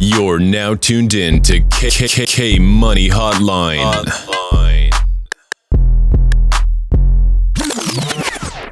You're now tuned in to K Money Hotline.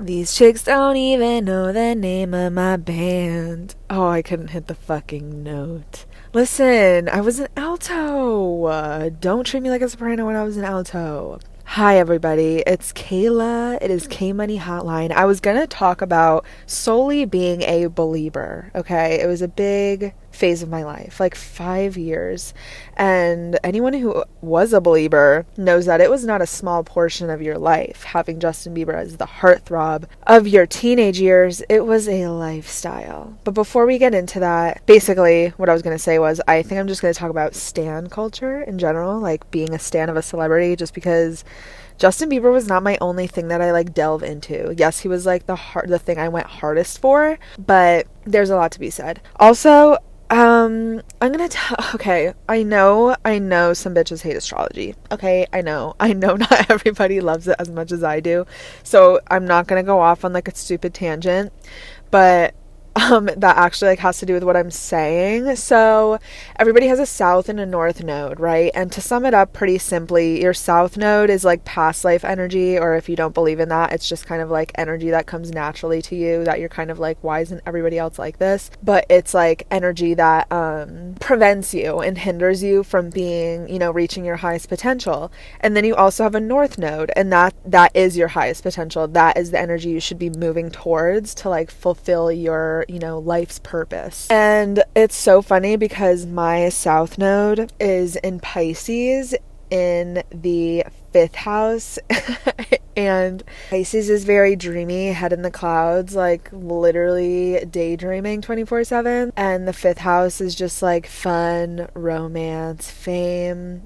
These chicks don't even know the name of my band. Oh, I couldn't hit the fucking note. Listen, I was an alto. Don't treat me like a soprano when I was an alto. Hi everybody, it's Kayla. It is K Money Hotline. I was gonna talk about solely being a believer, okay? It was a big phase of my life, like 5 years. And anyone who was a believer knows that it was not a small portion of your life. Having Justin Bieber as the heartthrob of your teenage years, it was a lifestyle. But before we get into that, basically what I was going to say was I think I'm just going to talk about stan culture in general, like being a stan of a celebrity, just because Justin Bieber was not my only thing that I like delve into. Yes, he was like the thing I went hardest for, but there's a lot to be said. Also, I'm gonna okay, I know some bitches hate astrology. Okay, I know not everybody loves it as much as I do. So I'm not gonna go off on like a stupid tangent, but that actually like has to do with what I'm saying. So everybody has a south and a north node, right? And to sum it up pretty simply, your south node is like past life energy, or if you don't believe in that, it's just kind of like energy that comes naturally to you that you're kind of like, why isn't everybody else like this? But it's like energy that prevents you and hinders you from being, reaching your highest potential. And then you also have a north node, and that is your highest potential. That is the energy you should be moving towards to like fulfill your life's purpose. And it's so funny because my south node is in Pisces in the 5th house and Pisces is very dreamy, head in the clouds, like literally daydreaming 24/7, and the 5th house is just like fun, romance, fame,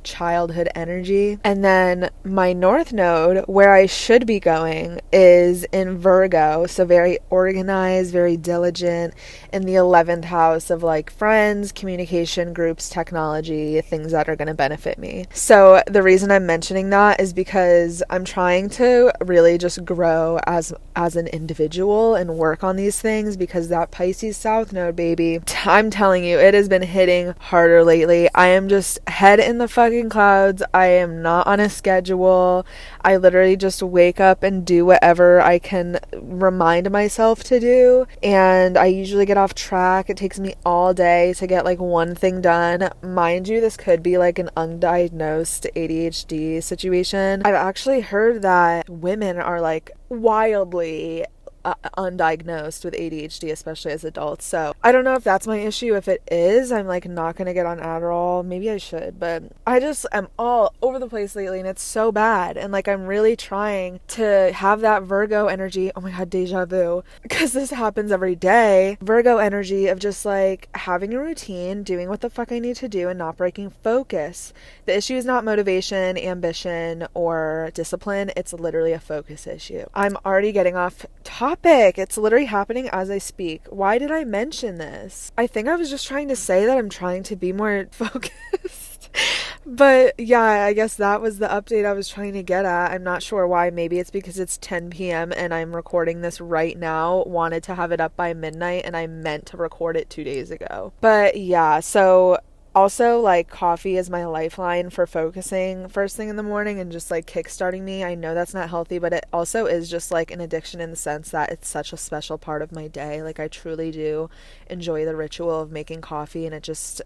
childhood energy. And then my north node, where I should be going, is in Virgo, so very organized, very diligent, in the 11th house of like friends, communication, groups, technology, things that are going to benefit me. So the reason I'm mentioning that is because I'm trying to really just grow as an individual and work on these things, because that Pisces south node, baby, I'm telling you, it has been hitting harder lately. I am just head in the fucking clouds. I am not on a schedule. I literally just wake up and do whatever I can remind myself to do, and I usually get off track. It takes me all day to get like one thing done. Mind you, this could be like an undiagnosed ADHD situation. I've actually heard that women are like wildly undiagnosed with ADHD, especially as adults. So I don't know if that's my issue. If it is, I'm like not gonna get on Adderall. Maybe I should, but I just am all over the place lately, and it's so bad. And like I'm really trying to have that Virgo energy. Oh my god, deja vu, because this happens every day. Virgo energy of just like having a routine, doing what the fuck I need to do, and not breaking focus. The issue is not motivation, ambition, or discipline. It's literally a focus issue. I'm already getting off topic. It's literally happening as I speak. Why did I mention this? I think I was just trying to say that I'm trying to be more focused. But yeah, I guess that was the update I was trying to get at. I'm not sure why. Maybe it's because it's 10 p.m. and I'm recording this right now. Wanted to have it up by midnight, and I meant to record it 2 days ago. But yeah, so also, like, coffee is my lifeline for focusing first thing in the morning and just, like, kickstarting me. I know that's not healthy, but it also is just, like, an addiction in the sense that it's such a special part of my day. Like, I truly do enjoy the ritual of making coffee, and it just,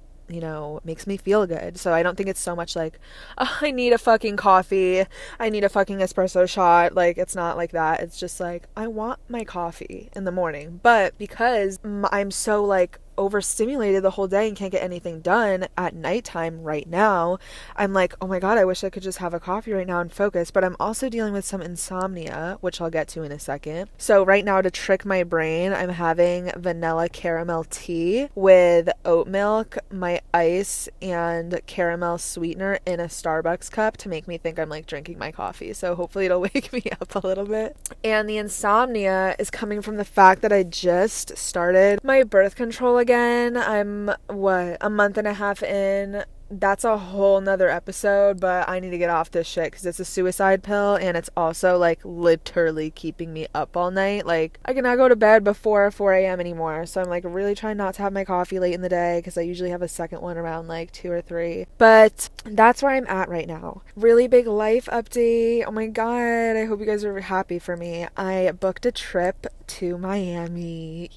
makes me feel good. So I don't think it's so much like, oh, I need a fucking coffee, I need a fucking espresso shot. Like, it's not like that. It's just like, I want my coffee in the morning. But because I'm so, like, overstimulated the whole day and can't get anything done at nighttime right now, I'm like, oh my god, I wish I could just have a coffee right now and focus. But I'm also dealing with some insomnia, which I'll get to in a second. So right now, to trick my brain, I'm having vanilla caramel tea with oat milk, my ice, and caramel sweetener in a Starbucks cup to make me think I'm like drinking my coffee. So hopefully it'll wake me up a little bit. And the insomnia is coming from the fact that I just started my birth control again. I'm a month and a half in. that's a whole nother episode, but I need to get off this shit because it's a suicide pill and it's also like literally keeping me up all night. Like, I cannot go to bed before 4 a.m. anymore. So I'm like really trying not to have my coffee late in the day because I usually have a second one around like 2 or 3. But that's where I'm at right now. Really big life update. Oh my God. I hope you guys are happy for me. I booked a trip to Miami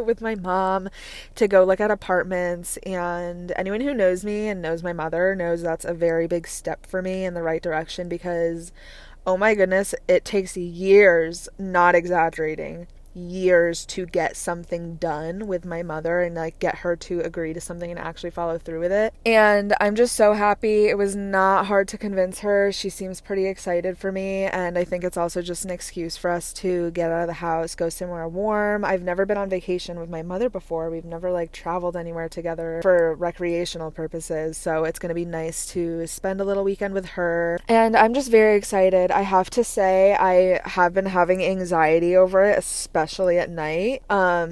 with my mom to go look at apartments, and anyone who knows me and knows my mother knows that's a very big step for me in the right direction because oh my goodness, it takes years, not exaggerating, years to get something done with my mother and like get her to agree to something and actually follow through with it. And I'm just so happy. It was not hard to convince her. She seems pretty excited for me, and I think it's also just an excuse for us to get out of the house, go somewhere warm. I've never been on vacation with my mother before. We've never like traveled anywhere together for recreational purposes, so it's going to be nice to spend a little weekend with her. And I'm just very excited. I have to say I have been having anxiety over it, especially at night,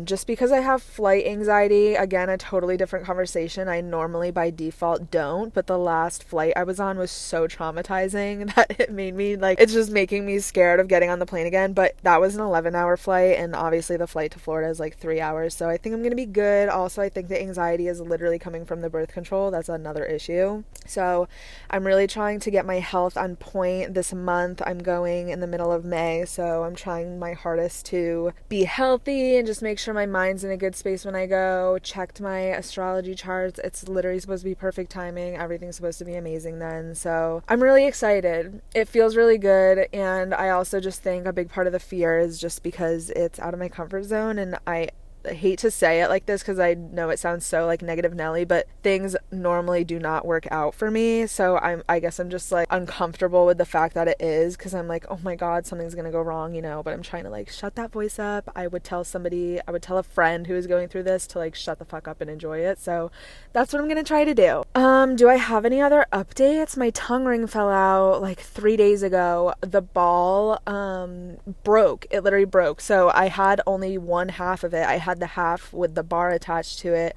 just because I have flight anxiety. Again, a totally different conversation. I normally by default don't, but the last flight I was on was so traumatizing that it made me like, it's just making me scared of getting on the plane again. But that was an 11-hour flight, and obviously the flight to Florida is like 3 hours, so I think I'm gonna be good. Also, I think the anxiety is literally coming from the birth control. That's another issue. So I'm really trying to get my health on point this month. I'm going in the middle of May, so I'm trying my hardest to be healthy and just make sure my mind's in a good space when I go. Checked my astrology charts. It's literally supposed to be perfect timing. Everything's supposed to be amazing then. So I'm really excited. It feels really good. And I also just think a big part of the fear is just because it's out of my comfort zone, and I hate to say it like this because I know it sounds so like negative Nelly, but things normally do not work out for me. So I guess I'm just like uncomfortable with the fact that it is, because I'm like, oh my God, something's gonna go wrong, you know. But I'm trying to like shut that voice up. I would tell a friend who is going through this to like shut the fuck up and enjoy it. So that's what I'm gonna try to do. Do I have any other updates? My tongue ring fell out like 3 days ago. The ball broke. It literally broke. So I had only one half of it. I had the half with the bar attached to it.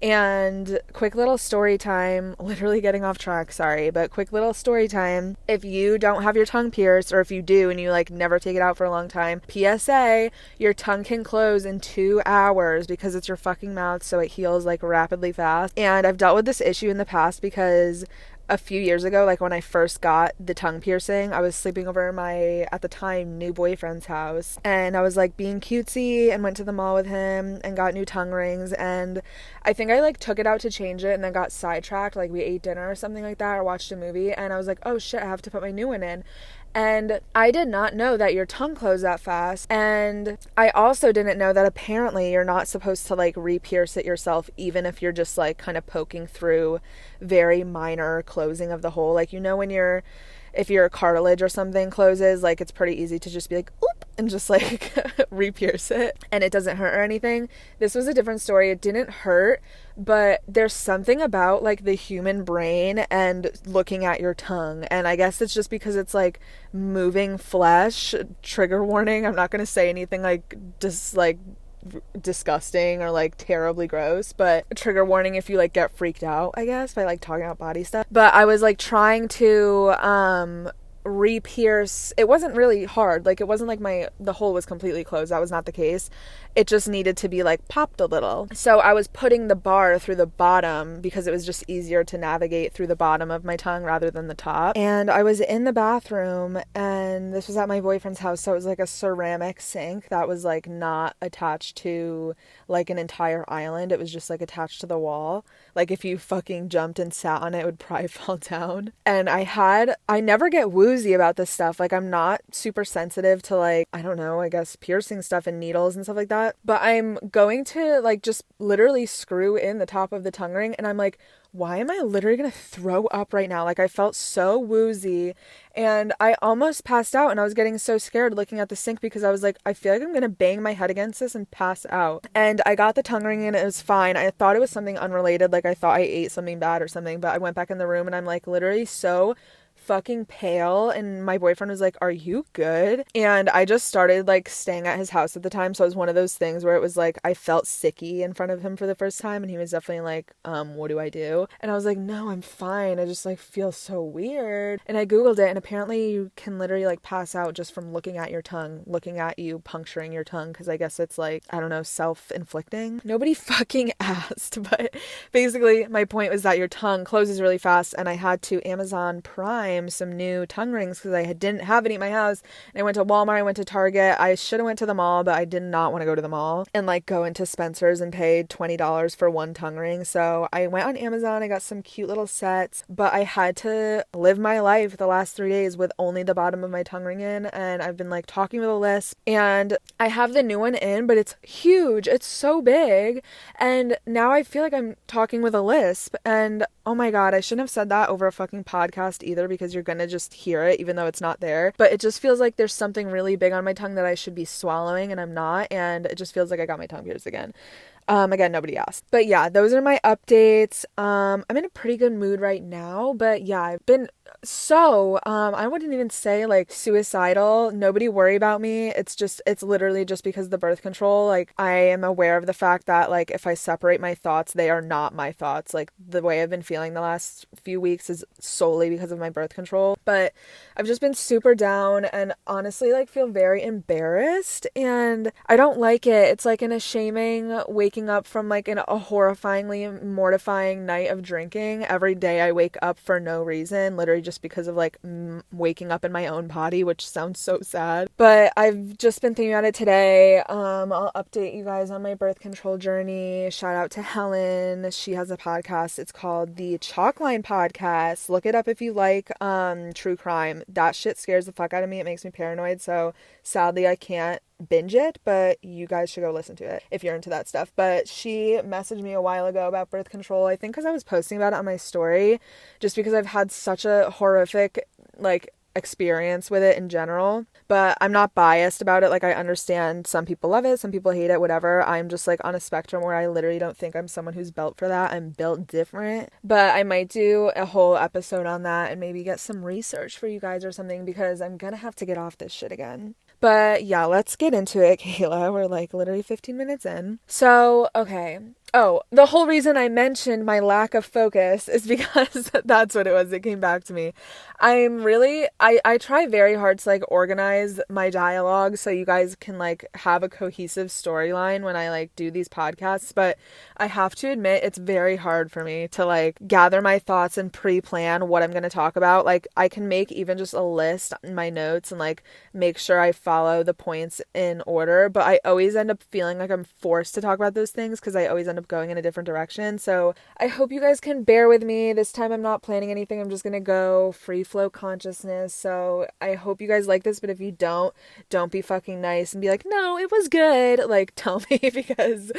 And quick little story time, literally getting off track, sorry, but quick little story time. If you don't have your tongue pierced, or if you do and you like never take it out for a long time, PSA, your tongue can close in 2 hours because it's your fucking mouth, so it heals like rapidly fast. And I've dealt with this issue in the past because a few years ago, like when I first got the tongue piercing, I was sleeping over my, at the time, new boyfriend's house, and I was like being cutesy and went to the mall with him and got new tongue rings, and I think I like took it out to change it and then got sidetracked, like we ate dinner or something like that, or watched a movie, and I was like, oh shit, I have to put my new one in. And I did not know that your tongue closed that fast. And I also didn't know that apparently you're not supposed to like re-pierce it yourself, even if you're just like kind of poking through very minor closing of the hole. Like, you know, when if your cartilage or something closes, like it's pretty easy to just be like, oop, and just like re-pierce it and it doesn't hurt or anything. This was a different story. It didn't hurt, but there's something about like the human brain and looking at your tongue, and I guess it's just because it's like moving flesh. Trigger warning, I'm not going to say anything like just like disgusting or like terribly gross, but trigger warning if you like get freaked out, I guess, by like talking about body stuff. But I was like trying to re-pierce. It wasn't really hard, like it wasn't like the hole was completely closed. That was not the case. It just needed to be like popped a little. So I was putting the bar through the bottom because it was just easier to navigate through the bottom of my tongue rather than the top. And I was in the bathroom, and this was at my boyfriend's house, so it was like a ceramic sink that was like not attached to like an entire island. It was just like attached to the wall. Like if you fucking jumped and sat on it, it would probably fall down. And I never get woozy about this stuff. Like I'm not super sensitive to like, I don't know, I guess piercing stuff and needles and stuff like that. But I'm going to like just literally screw in the top of the tongue ring, and I'm like, why am I literally gonna throw up right now? Like I felt so woozy, and I almost passed out, and I was getting so scared looking at the sink because I was like, I feel like I'm gonna bang my head against this and pass out. And I got the tongue ring and it was fine. I thought it was something unrelated, like I thought I ate something bad or something, but I went back in the room and I'm like literally so fucking pale, and my boyfriend was like, "Are you good?" And I just started like staying at his house at the time, so it was one of those things where it was like I felt sicky in front of him for the first time, and he was definitely like, what do I do? And I was like, no, I'm fine. I just like feel so weird. And I googled it, and apparently you can literally like pass out just from looking at your tongue, looking at you puncturing your tongue, because I guess it's like, I don't know, self-inflicting. Nobody fucking asked, but basically my point was that your tongue closes really fast, and I had to Amazon Prime some new tongue rings because I didn't have any at my house. And I went to Walmart, I went to Target. I should have went to the mall, but I did not want to go to the mall and like go into Spencer's and paid $20 for one tongue ring. So I went on Amazon, I got some cute little sets, but I had to live my life the last 3 days with only the bottom of my tongue ring in, and I've been like talking with a lisp, and I have the new one in, but it's huge. It's so big, and now I feel like I'm talking with a lisp, and oh my god, I shouldn't have said that over a fucking podcast either, because you're gonna just hear it even though it's not there. But it just feels like there's something really big on my tongue that I should be swallowing, and I'm not, and it just feels like I got my tongue pierced again. Again, nobody asked. But yeah, those are my updates. I'm in a pretty good mood right now, but yeah, I've been I wouldn't even say like suicidal. Nobody worry about me. It's literally just because of the birth control. Like, I am aware of the fact that like if I separate my thoughts, they are not my thoughts. Like, the way I've been feeling the last few weeks is solely because of my birth control. But I've just been super down, and honestly like feel very embarrassed, and I don't like it. It's like an shaming waking up from like a horrifyingly mortifying night of drinking. Every day I wake up for no reason, literally just because of like waking up in my own body, which sounds so sad. But I've just been thinking about it today. I'll update you guys on my birth control journey. Shout out to Helen. She has a podcast. It's called the Chalkline Podcast. Look it up if you like true crime. That shit scares the fuck out of me. It makes me paranoid. So sadly I can't binge it, but you guys should go listen to it if you're into that stuff. But she messaged me a while ago about birth control, I think because I was posting about it on my story, just because I've had such a horrific like experience with it in general. But I'm not biased about it. Like, I understand some people love it, some people hate it, whatever. I'm just like on a spectrum where I literally don't think I'm someone who's built for that. I'm built different. But I might do a whole episode on that and maybe get some research for you guys or something, because I'm gonna have to get off this shit again. But yeah, let's get into it, Kayla. We're like literally 15 minutes in. So, okay. Oh, the whole reason I mentioned my lack of focus is because that's what it was. It came back to me. I try very hard to like organize my dialogue so you guys can like have a cohesive storyline when I like do these podcasts. But I have to admit, it's very hard for me to like gather my thoughts and pre-plan what I'm going to talk about. Like, I can make even just a list in my notes and like make sure I follow the points in order. But I always end up feeling like I'm forced to talk about those things because I always end up going in a different direction. So I hope you guys can bear with me. This time I'm not planning anything. I'm just gonna go free flow consciousness. So I hope you guys like this, but if you don't be fucking nice and be like, no, it was good. Like, tell me, because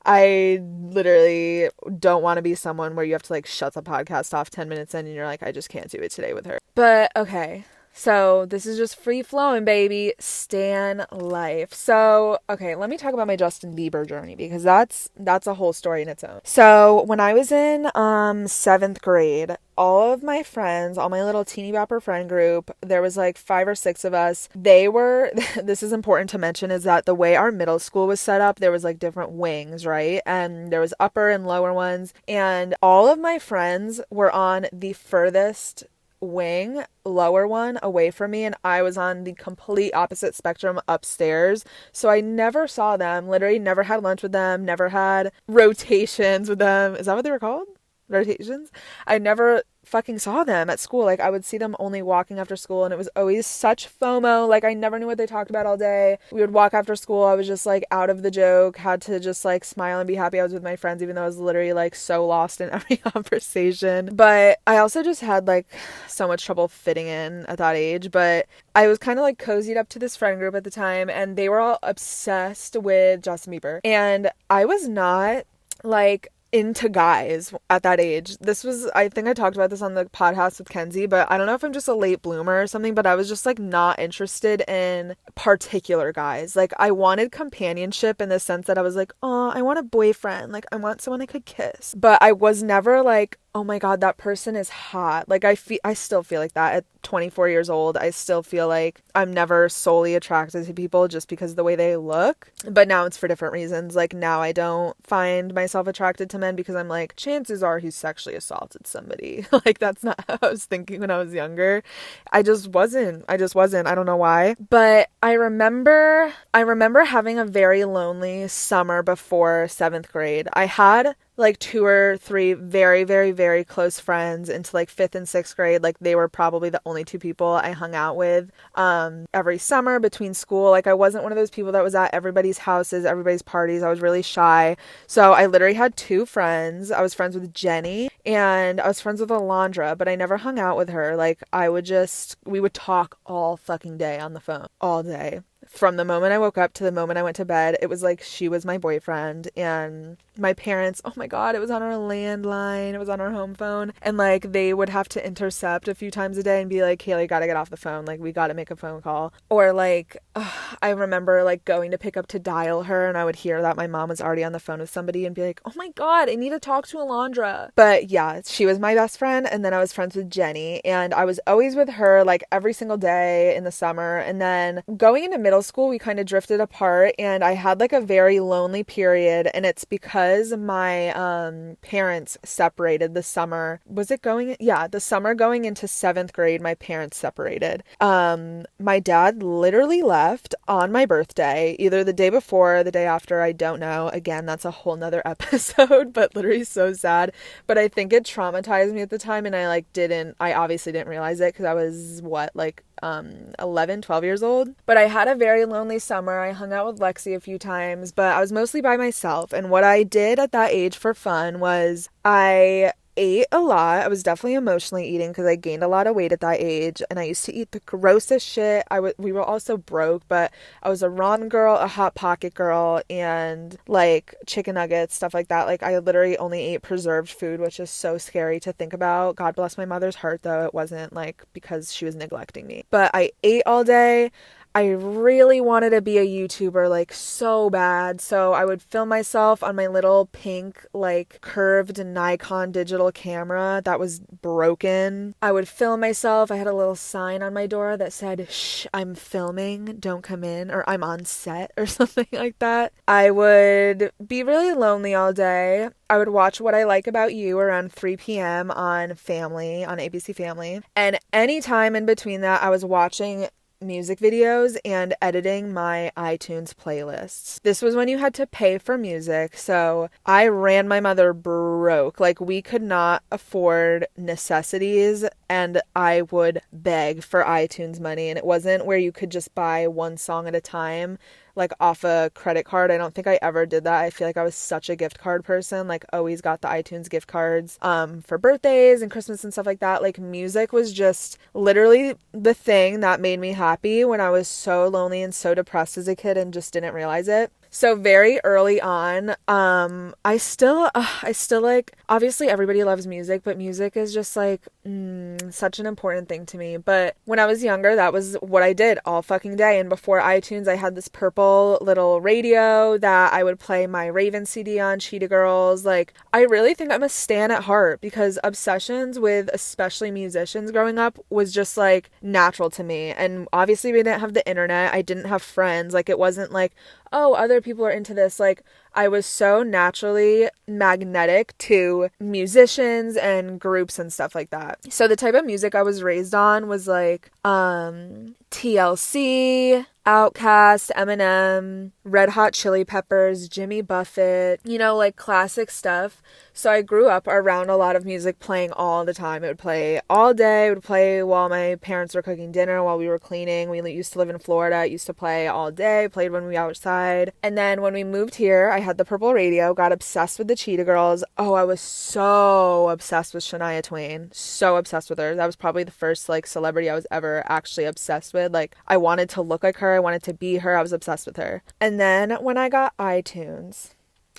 I literally don't want to be someone where you have to like shut the podcast off 10 minutes in and you're like, I just can't do it today with her. But okay. So this is just free flowing, baby. Stan life. So, okay, let me talk about my Justin Bieber journey, because that's a whole story in its own. So when I was in 7th grade, all of my friends, all my little teeny bopper friend group, there was like 5 or 6 of us. They were, this is important to mention, is that the way our middle school was set up, there was like different wings, right? And there was upper and lower ones. And all of my friends were on the furthest wing, lower one, away from me, and I was on the complete opposite spectrum upstairs. So I never saw them, literally never had lunch with them, never had rotations with them. Is that what they were called? Rotations? I never fucking saw them at school. Like, I would see them only walking after school, and it was always such FOMO. Like, I never knew what they talked about all day. We would walk after school. I was just like out of the joke, had to just like smile and be happy I was with my friends, even though I was literally like so lost in every conversation. But I also just had like so much trouble fitting in at that age. But I was kind of like cozied up to this friend group at the time, and they were all obsessed with Justin Bieber, and I was not like into guys at that age. This was, I think I talked about this on the podcast with Kenzie, but I don't know if I'm just a late bloomer or something, but I was just like not interested in particular guys. Like, I wanted companionship in the sense that I was like, oh, I want a boyfriend. Like, I want someone I could kiss. But I was never like oh my God, that person is hot. Like I still feel like that at 24 years old. I still feel like I'm never solely attracted to people just because of the way they look. But now it's for different reasons. Like now I don't find myself attracted to men because I'm like, chances are he's sexually assaulted somebody. Like that's not how I was thinking when I was younger. I just wasn't. I don't know why. But I remember having a very lonely summer before 7th grade. I had like 2 or 3 very, very, very close friends into like 5th and 6th grade. Like they were probably the only 2 people I hung out with every summer between school. Like I wasn't one of those people that was at everybody's houses, everybody's parties. I was really shy. So I literally had 2 friends. I was friends with Jenny and I was friends with Alondra, but I never hung out with her. Like we would talk all fucking day on the phone, all day. From the moment I woke up to the moment I went to bed, it was like she was my boyfriend. And my parents, oh my God, it was on our landline, it was on our home phone, and like they would have to intercept a few times a day and be like, Kaylee, gotta get off the phone, like we gotta make a phone call. Or like I remember like going to pick up to dial her and I would hear that my mom was already on the phone with somebody and be like, oh my God, I need to talk to Alondra. But yeah, she was my best friend. And then I was friends with Jenny and I was always with her like every single day in the summer. And then going into middle school, we kind of drifted apart and I had like a very lonely period, and it's because my parents separated the summer. Was it going? Yeah, the summer going into 7th grade, my parents separated. My dad literally left on my birthday, either the day before or the day after, I don't know. Again, that's a whole nother episode, but literally so sad. But I think it traumatized me at the time, and I obviously didn't realize it because I was 11, 12 years old. But I had a very lonely summer. I hung out with Lexi a few times, but I was mostly by myself. And what I did at that age for fun was I ate a lot. I was definitely emotionally eating because I gained a lot of weight at that age, and I used to eat the grossest shit. We were also broke, but I was a ramen girl, a Hot Pocket girl, and like chicken nuggets, stuff like that. Like I literally only ate preserved food, which is so scary to think about. God bless my mother's heart, though. It wasn't like because she was neglecting me, but I ate all day. I really wanted to be a YouTuber, like so bad. So I would film myself on my little pink, like curved Nikon digital camera that was broken. I would film myself. I had a little sign on my door that said, "Shh, I'm filming, don't come in," or "I'm on set," or something like that. I would be really lonely all day. I would watch What I Like About You around 3 p.m. on ABC Family. And any time in between that, I was watching music videos and editing my iTunes playlists. This was when you had to pay for music, so I ran my mother broke. Like we could not afford necessities, and I would beg for iTunes money, and it wasn't where you could just buy one song at a time, like off a credit card. I don't think I ever did that. I feel like I was such a gift card person, like always got the iTunes gift cards for birthdays and Christmas and stuff like that. Like music was just literally the thing that made me happy when I was so lonely and so depressed as a kid and just didn't realize it. So very early on, I still like, obviously everybody loves music, but music is just like such an important thing to me. But when I was younger, that was what I did all fucking day. And before iTunes, I had this purple little radio that I would play my Raven CD on, Cheetah Girls. Like, I really think I'm a stan at heart because obsessions with especially musicians growing up was just like natural to me. And obviously we didn't have the internet. I didn't have friends. Like, it wasn't like, oh, other people are into this. Like, I was so naturally magnetic to musicians and groups and stuff like that. So the type of music I was raised on was like TLC, Outkast, Eminem, Red Hot Chili Peppers, Jimmy Buffett, like classic stuff. So I grew up around a lot of music playing all the time. It would play all day. It would play while my parents were cooking dinner, while we were cleaning. We used to live in Florida. It used to play all day, played when we were outside. And then when we moved here, I had the purple radio, got obsessed with the Cheetah Girls. Oh, I was so obsessed with Shania Twain. So obsessed with her. That was probably the first like celebrity I was ever actually obsessed with. Like, I wanted to look like her. I wanted to be her. I was obsessed with her. And then when I got iTunes,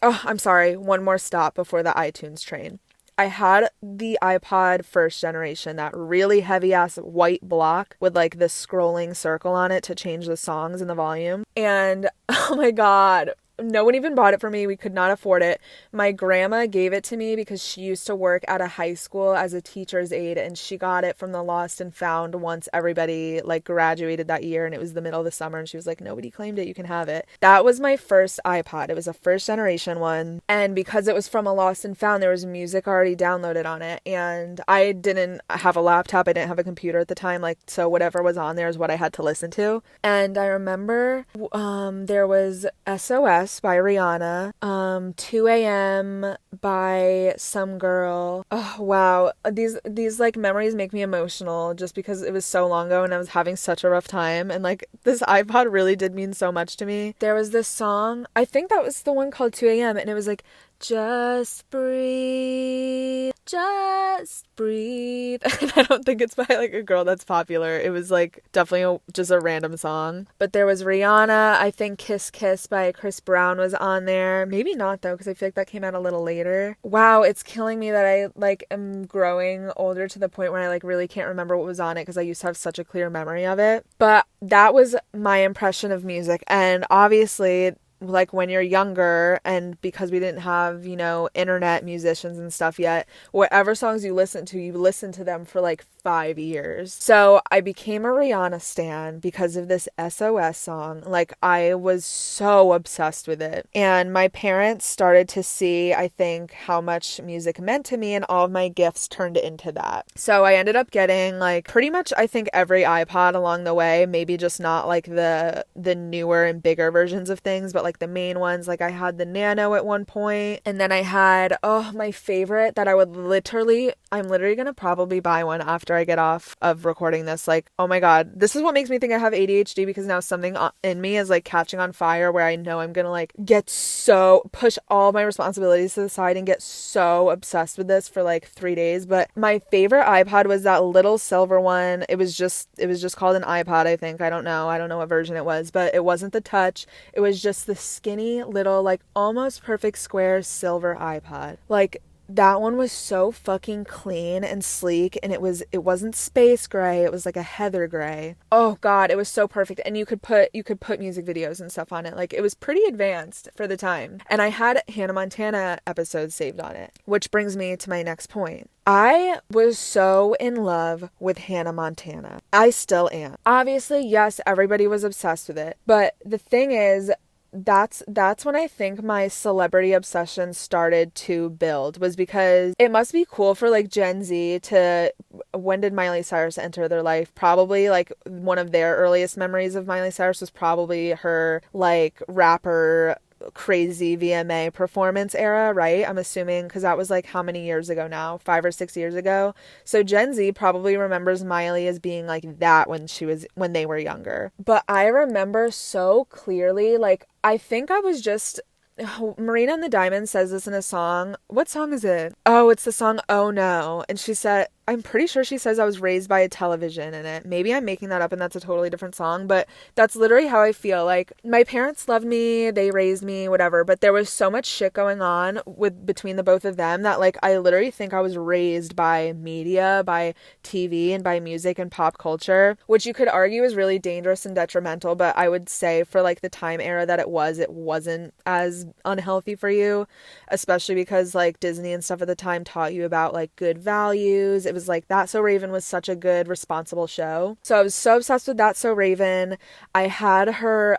oh, I'm sorry, one more stop before the iTunes train. I had the iPod first generation, that really heavy ass white block with like this scrolling circle on it to change the songs and the volume. And oh my God, No one even bought it for me. We could not afford it. My grandma gave it to me because she used to work at a high school as a teacher's aide, and she got it from the Lost and Found once everybody like graduated that year, and it was the middle of the summer, and she was like, nobody claimed it, you can have it. That was my first iPod. It was a first generation one, and because it was from a Lost and Found, there was music already downloaded on it, and I didn't have a laptop, I didn't have a computer at the time, like, so whatever was on there is what I had to listen to. And I remember there was SOS by Rihanna, 2 a.m. by some girl. Oh wow, these like memories make me emotional just because it was so long ago and I was having such a rough time, and like this iPod really did mean so much to me. There was this song, I think that was the one called 2 a.m. and it was like, just breathe, just breathe. And I don't think it's by like a girl that's popular. It was like definitely just a random song. But there was Rihanna. I think Kiss Kiss by Chris Brown was on there. Maybe not though, because I feel like that came out a little later. Wow, it's killing me that I like am growing older to the point where I like really can't remember what was on it because I used to have such a clear memory of it. But that was my impression of music. And obviously, like when you're younger, and because we didn't have, you know, internet musicians and stuff yet, whatever songs you listen to them for like 5 years. So I became a Rihanna stan because of this SOS song. Like I was so obsessed with it. And my parents started to see, I think, how much music meant to me, and all of my gifts turned into that. So I ended up getting like pretty much, I think, every iPod along the way, maybe just not like the newer and bigger versions of things, but like the main ones. Like I had the Nano at one point, and then I had, my favorite that I'm literally gonna probably buy one after I get off of recording this. Like, oh my god, this is what makes me think I have ADHD, because now something in me is like catching on fire where I know I'm gonna like push all my responsibilities to the side and get so obsessed with this for like 3 days. But my favorite iPod was that little silver one. It was just called an iPod, I think. I don't know what version it was, but it wasn't the touch. It was just the skinny little like almost perfect square silver iPod. Like that one was so fucking clean and sleek, and it wasn't space gray, it was like a heather gray. Oh god, it was so perfect. And you could put music videos and stuff on it. Like it was pretty advanced for the time. And I had Hannah Montana episodes saved on it, which brings me to my next point. I was so in love with Hannah Montana. I still am. Obviously, yes, everybody was obsessed with it, but the thing is, that's when I think my celebrity obsession started to build, was because it must be cool for like Gen Z to, when did Miley Cyrus enter their life? Probably like one of their earliest memories of Miley Cyrus was probably her like rapper crazy VMA performance era, right? I'm assuming, because that was like how many years ago now? 5 or 6 years ago. So Gen Z probably remembers Miley as being like that when they were younger. But I remember so clearly, like I think I was just, Marina and the Diamonds says this in a song. What song is it? Oh, it's the song Oh No. And she said, I'm pretty sure she says I was raised by a television in it. Maybe I'm making that up and that's a totally different song, but that's literally how I feel. Like my parents loved me, they raised me, whatever, but there was so much shit going on between the both of them that like I literally think I was raised by media, by TV, and by music and pop culture, which you could argue is really dangerous and detrimental, but I would say for like the time era that it wasn't as unhealthy for you, especially because like Disney and stuff at the time taught you about like good values. It was like That's So Raven was such a good, responsible show. So I was so obsessed with That's So Raven. I had her,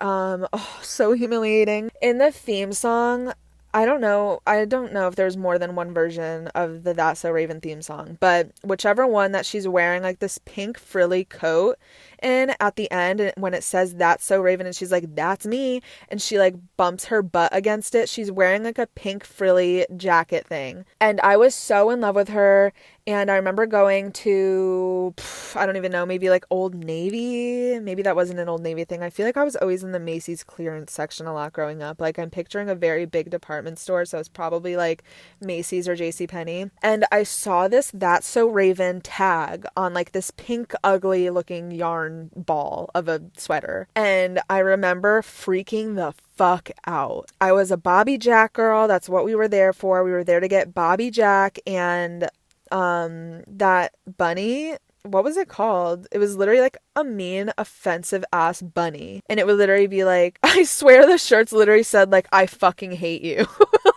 so humiliating. In the theme song, I don't know if there's more than one version of the That's So Raven theme song, but whichever one that she's wearing like this pink frilly coat in at the end, and when it says That's So Raven and she's like, that's me, and she like bumps her butt against it, she's wearing like a pink frilly jacket thing. And I was so in love with her. And I remember going to, I don't even know, maybe like Old Navy. Maybe that wasn't an Old Navy thing. I feel like I was always in the Macy's clearance section a lot growing up. Like I'm picturing a very big department store, so it's probably like Macy's or JCPenney. And I saw this That's So Raven tag on like this pink ugly looking yarn ball of a sweater. And I remember freaking the fuck out. I was a Bobby Jack girl. That's what we were there for. We were there to get Bobby Jack and that bunny what was it called? It was literally like a mean, offensive ass bunny. And it would literally be like, I swear the shirts literally said like, I fucking hate you.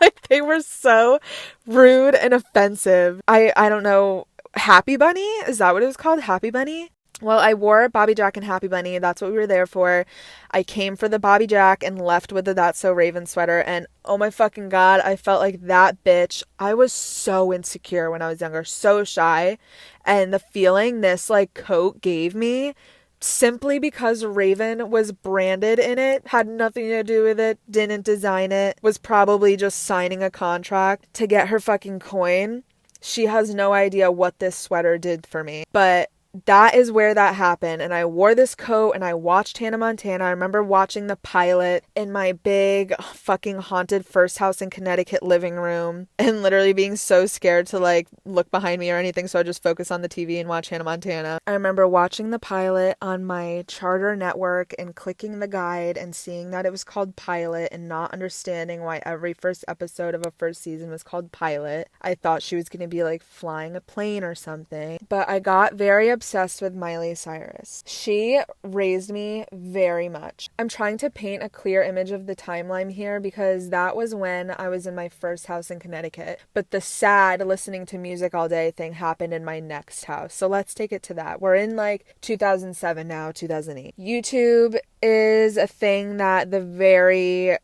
Like they were so rude and offensive. I don't know. Happy Bunny? Is that what it was called? Happy Bunny? Well, I wore Bobby Jack and Happy Bunny. That's what we were there for. I came for the Bobby Jack and left with the That's So Raven sweater. And oh my fucking God, I felt like that bitch. I was so insecure when I was younger, so shy. And the feeling this like coat gave me, simply because Raven was branded in it, had nothing to do with it, didn't design it, was probably just signing a contract to get her fucking coin. She has no idea what this sweater did for me. But that is where that happened. And I wore this coat and I watched Hannah Montana. I remember watching the pilot in my big fucking haunted first house in Connecticut living room and literally being so scared to like look behind me or anything. So I just focus on the TV and watch Hannah Montana. I remember watching the pilot on my charter network and clicking the guide and seeing that it was called Pilot and not understanding why every first episode of a first season was called Pilot. I thought she was going to be like flying a plane or something. But I got very obsessed with Miley Cyrus. She raised me very much. I'm trying to paint a clear image of the timeline here because that was when I was in my first house in Connecticut. But the sad listening to music all day thing happened in my next house. So let's take it to that. We're in like 2007 now, 2008. YouTube is a thing that the very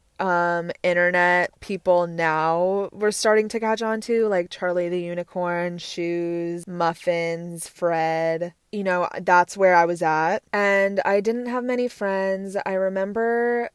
internet people now we're starting to catch on to, like Charlie the Unicorn, Shoes, Muffins, Fred. You know, that's where I was at. And I didn't have many friends. I remember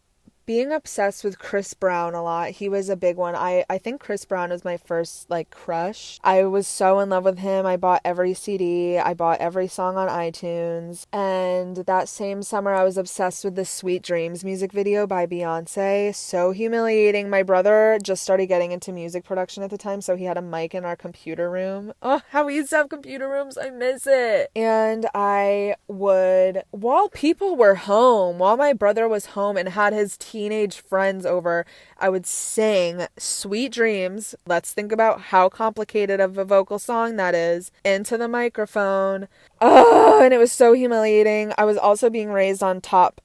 being obsessed with Chris Brown a lot. He was a big one. I think Chris Brown was my first like crush. I was so in love with him. I bought every CD. I bought every song on iTunes. And that same summer I was obsessed with the Sweet Dreams music video by Beyonce. So humiliating. My brother just started getting into music production at the time, so he had a mic in our computer room. Oh, how we used to have computer rooms. I miss it. And I would, while people were home, while my brother was home and had his teenage friends over, I would sing Sweet Dreams. Let's think about how complicated of a vocal song that is into the microphone. Oh, and it was so humiliating. I was also being raised on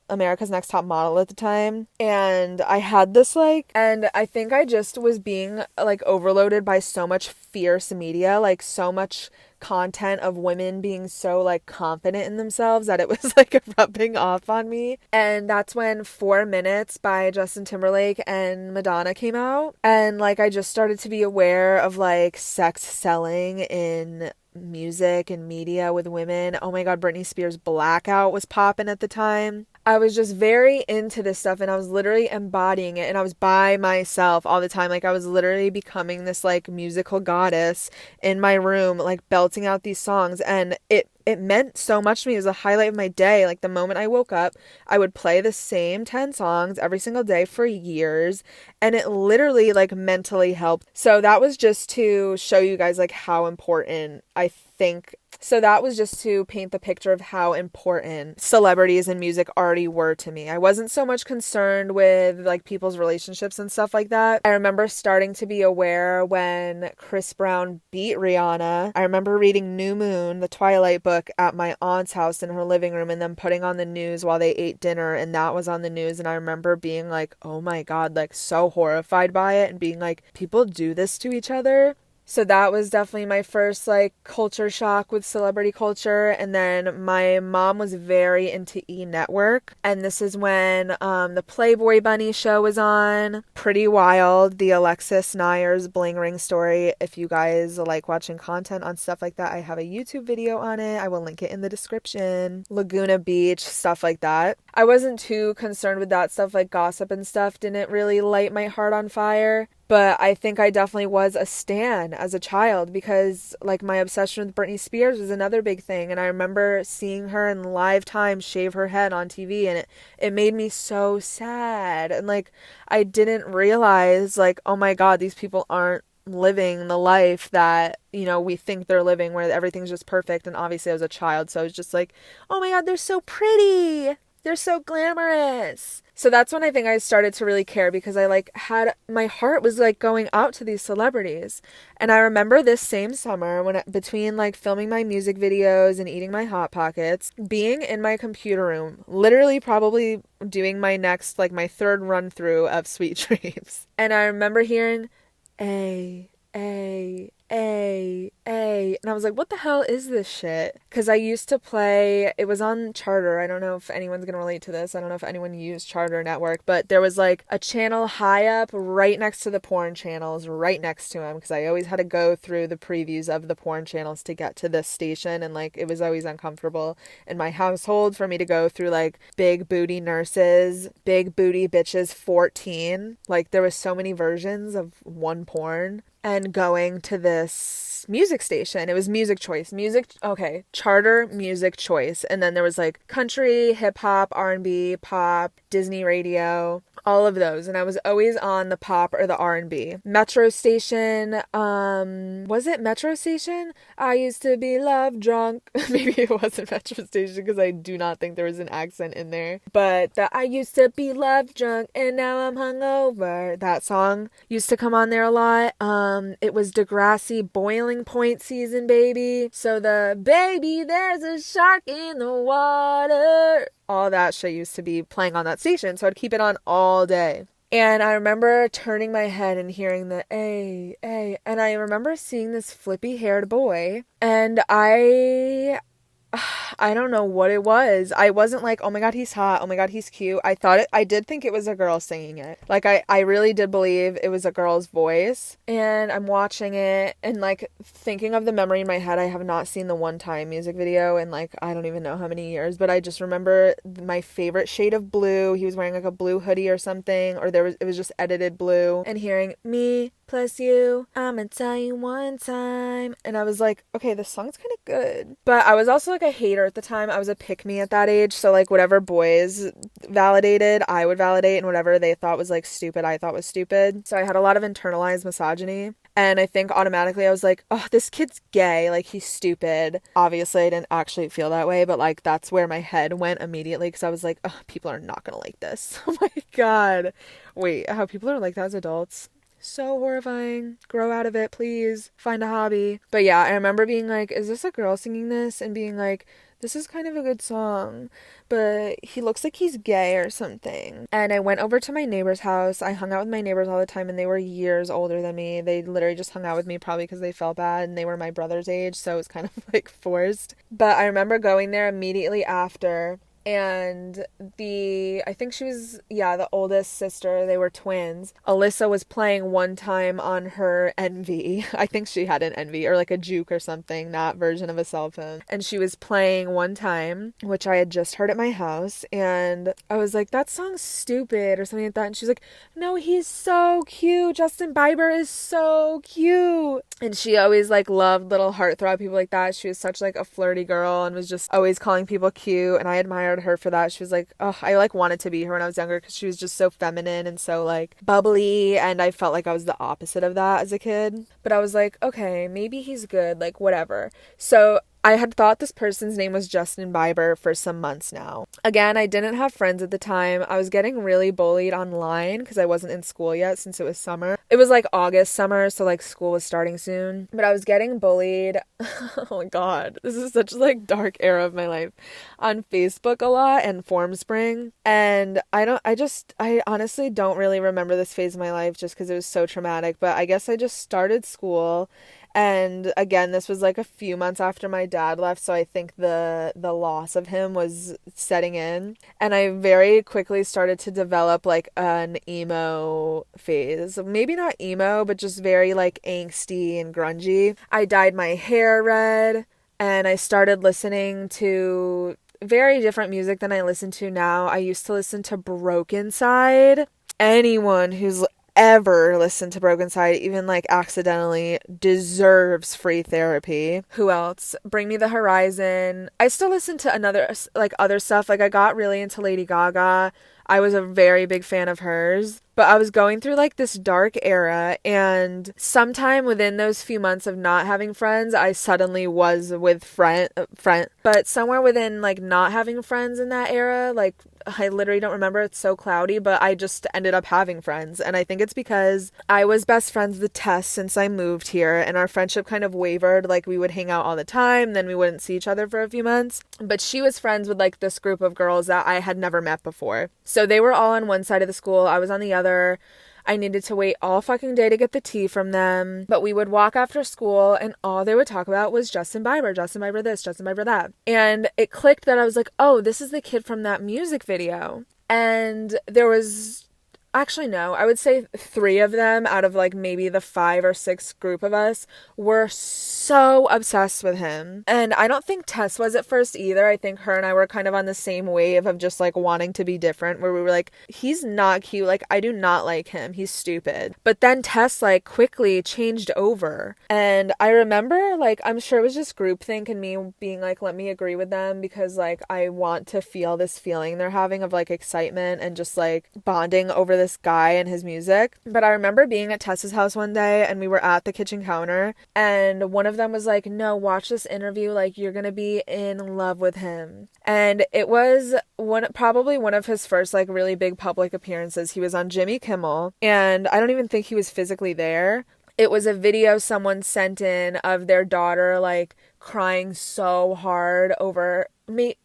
America's Next Top Model at the time. And I had this and I think I just was being like overloaded by so much fierce media, like so much content of women being so like confident in themselves that it was like rubbing off on me. And that's when 4 Minutes by Justin Timberlake and Madonna came out. And like I just started to be aware of like sex selling in music and media with women. Oh my God, Britney Spears' Blackout was popping at the time. I was just very into this stuff and I was literally embodying it, and I was by myself all the time. Like I was literally becoming this like musical goddess in my room, like belting out these songs, and it meant so much to me. It was a highlight of my day. Like the moment I woke up, I would play the same 10 songs every single day for years, and it literally like mentally helped. So that was just to show you guys like how important I think. So that was just to paint the picture of how important celebrities and music already were to me. I wasn't so much concerned with like people's relationships and stuff like that. I remember starting to be aware when Chris Brown beat Rihanna. I remember reading New Moon, the Twilight book, at my aunt's house in her living room, and then putting on the news while they ate dinner, and that was on the news. And I remember being like, oh my God, like so horrified by it and being like, people do this to each other. So that was definitely my first like culture shock with celebrity culture. And then my mom was very into E! Network. And this is when the Playboy Bunny show was on. Pretty Wild, the Alexis Nyers Bling Ring story. If you guys like watching content on stuff like that, I have a YouTube video on it. I will link it in the description. Laguna Beach, stuff like that. I wasn't too concerned with that stuff, like gossip and stuff didn't really light my heart on fire. But I think I definitely was a stan as a child because like my obsession with Britney Spears was another big thing. And I remember seeing her in live time shave her head on TV, and it made me so sad. And like I didn't realize like, oh my God, these people aren't living the life that, you know, we think they're living, where everything's just perfect. And obviously I was a child, so I was just like, oh my God, they're so pretty. They're so glamorous. So that's when I think I started to really care, because I like had, my heart was like going out to these celebrities. And I remember this same summer when between like filming my music videos and eating my Hot Pockets, being in my computer room, literally probably doing my next, like my third run through of Sweet Dreams. And I remember hearing A. And I was like, what the hell is this shit? Because I used to play, it was on Charter. I don't know if anyone's going to relate to this. I don't know if anyone used Charter Network, but there was like a channel high up right next to the porn channels, right next to them, because I always had to go through the previews of the porn channels to get to this station. And like, it was always uncomfortable in my household for me to go through like Big Booty Nurses, Big Booty Bitches 14. Like, there was so many versions of one porn. And going to this music station. It was Music Choice. Charter Music Choice. And then there was like country, hip hop, R&B, pop, Disney radio, all of those. And I was always on the pop or the R&B. Metro Station, was it Metro Station? I used to be love drunk. Maybe it wasn't Metro Station, because I do not think there was an accent in there. But the I used to be love drunk and now I'm hungover, that song used to come on there a lot. It was Degrassi Boiling Point season, baby. So the baby, there's a shark in the water, all that shit used to be playing on that station. So I'd keep it on all day. And I remember turning my head and hearing the A. And I remember seeing this flippy haired boy. And I don't know what it was. I wasn't like, oh my God, he's hot. Oh my God, he's cute. I did think it was a girl singing it. Like, I really did believe it was a girl's voice. And I'm watching it and like thinking of the memory in my head. I have not seen the One Time music video in like, I don't even know how many years, but I just remember my favorite shade of blue. He was wearing like a blue hoodie or something, or it was just edited blue, and hearing me plus you, I'ma tell you one time. And I was like, okay, this song's kind of good. But I was also like a hater at the time. I was a pick-me at that age. So like whatever boys validated, I would validate, and whatever they thought was like stupid, I thought was stupid. So I had a lot of internalized misogyny. And I think automatically I was like, oh, this kid's gay. Like, he's stupid. Obviously, I didn't actually feel that way, but like that's where my head went immediately, because I was like, oh, people are not gonna like this. Oh my God. Wait, how people are like that as adults? So horrifying. Grow out of it, please. Find a hobby. But yeah, I remember being like, is this a girl singing this? And being like, this is kind of a good song, but he looks like he's gay or something. And I went over to my neighbor's house. I hung out with my neighbors all the time, and they were years older than me. They literally just hung out with me probably because they felt bad, and they were my brother's age, so it was kind of like forced. But I remember going there immediately after, and I think she was, the oldest sister, they were twins. Alyssa was playing One Time on her Envy. I think she had an Envy or like a Juke or something, that version of a cell phone. And she was playing One Time, which I had just heard at my house. And I was like, that song's stupid or something like that. And she's like, no, he's so cute. Justin Bieber is so cute. And she always like loved little heartthrob people like that. She was such like a flirty girl and was just always calling people cute. And I admired her for that. She was like, oh, I like wanted to be her when I was younger, because she was just so feminine and so like bubbly, and I felt like I was the opposite of that as a kid. But I was like, okay, maybe he's good, like whatever. So I had thought this person's name was Justin Bieber for some months now. Again, I didn't have friends at the time. I was getting really bullied online because I wasn't in school yet, since it was summer. It was like August summer, so like school was starting soon. But I was getting bullied. Oh my God. This is such like dark era of my life. On Facebook a lot and Formspring. And I honestly don't really remember this phase of my life just because it was so traumatic. But I guess I just started school. And again, this was like a few months after my dad left, so I think the loss of him was setting in. And I very quickly started to develop like an emo phase. Maybe not emo, but just very like angsty and grungy. I dyed my hair red, and I started listening to very different music than I listen to now. I used to listen to Broken Side. Anyone who's ever listened to Broken Side, even like accidentally, deserves free therapy. Who else? Bring Me the Horizon. I still listen to other stuff. Like, I got really into Lady Gaga. I was a very big fan of hers. But I was going through like this dark era, and sometime within those few months of not having friends, I suddenly was with friend. But somewhere within like not having friends in that era, like I literally don't remember. It's so cloudy, but I just ended up having friends. And I think it's because I was best friends with Tess since I moved here, and our friendship kind of wavered. Like, we would hang out all the time, then we wouldn't see each other for a few months. But she was friends with like this group of girls that I had never met before. So they were all on one side of the school, I was on the other. I needed to wait all fucking day to get the tea from them. But we would walk after school and all they would talk about was Justin Bieber this, Justin Bieber that. And it clicked that I was like, oh, this is the kid from that music video. And there was... Actually, no. I would say 3 of them out of like maybe the 5 or 6 group of us were so obsessed with him. And I don't think Tess was at first either. I think her and I were kind of on the same wave of just like wanting to be different, where we were like, he's not cute. Like, I do not like him. He's stupid. But then Tess like quickly changed over. And I remember like, I'm sure it was just groupthink and me being like, let me agree with them because like I want to feel this feeling they're having of like excitement and just like bonding over this guy and his music. But I remember being at Tess's house one day and we were at the kitchen counter and one of them was like, no, watch this interview, like you're gonna be in love with him. And it was probably one of his first like really big public appearances. He was on Jimmy Kimmel and I don't even think he was physically there. It was a video someone sent in of their daughter like crying so hard over she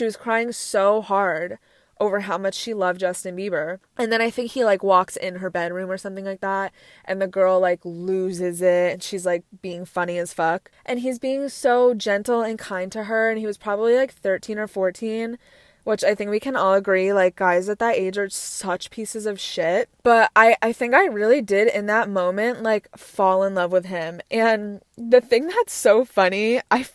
was crying so hard over how much she loved Justin Bieber. And then I think he like walks in her bedroom or something like that and the girl like loses it and she's like being funny as fuck. And he's being so gentle and kind to her and he was probably like 13 or 14, which I think we can all agree, like, guys at that age are such pieces of shit. But I think I really did, in that moment, like, fall in love with him. And the thing that's so funny, I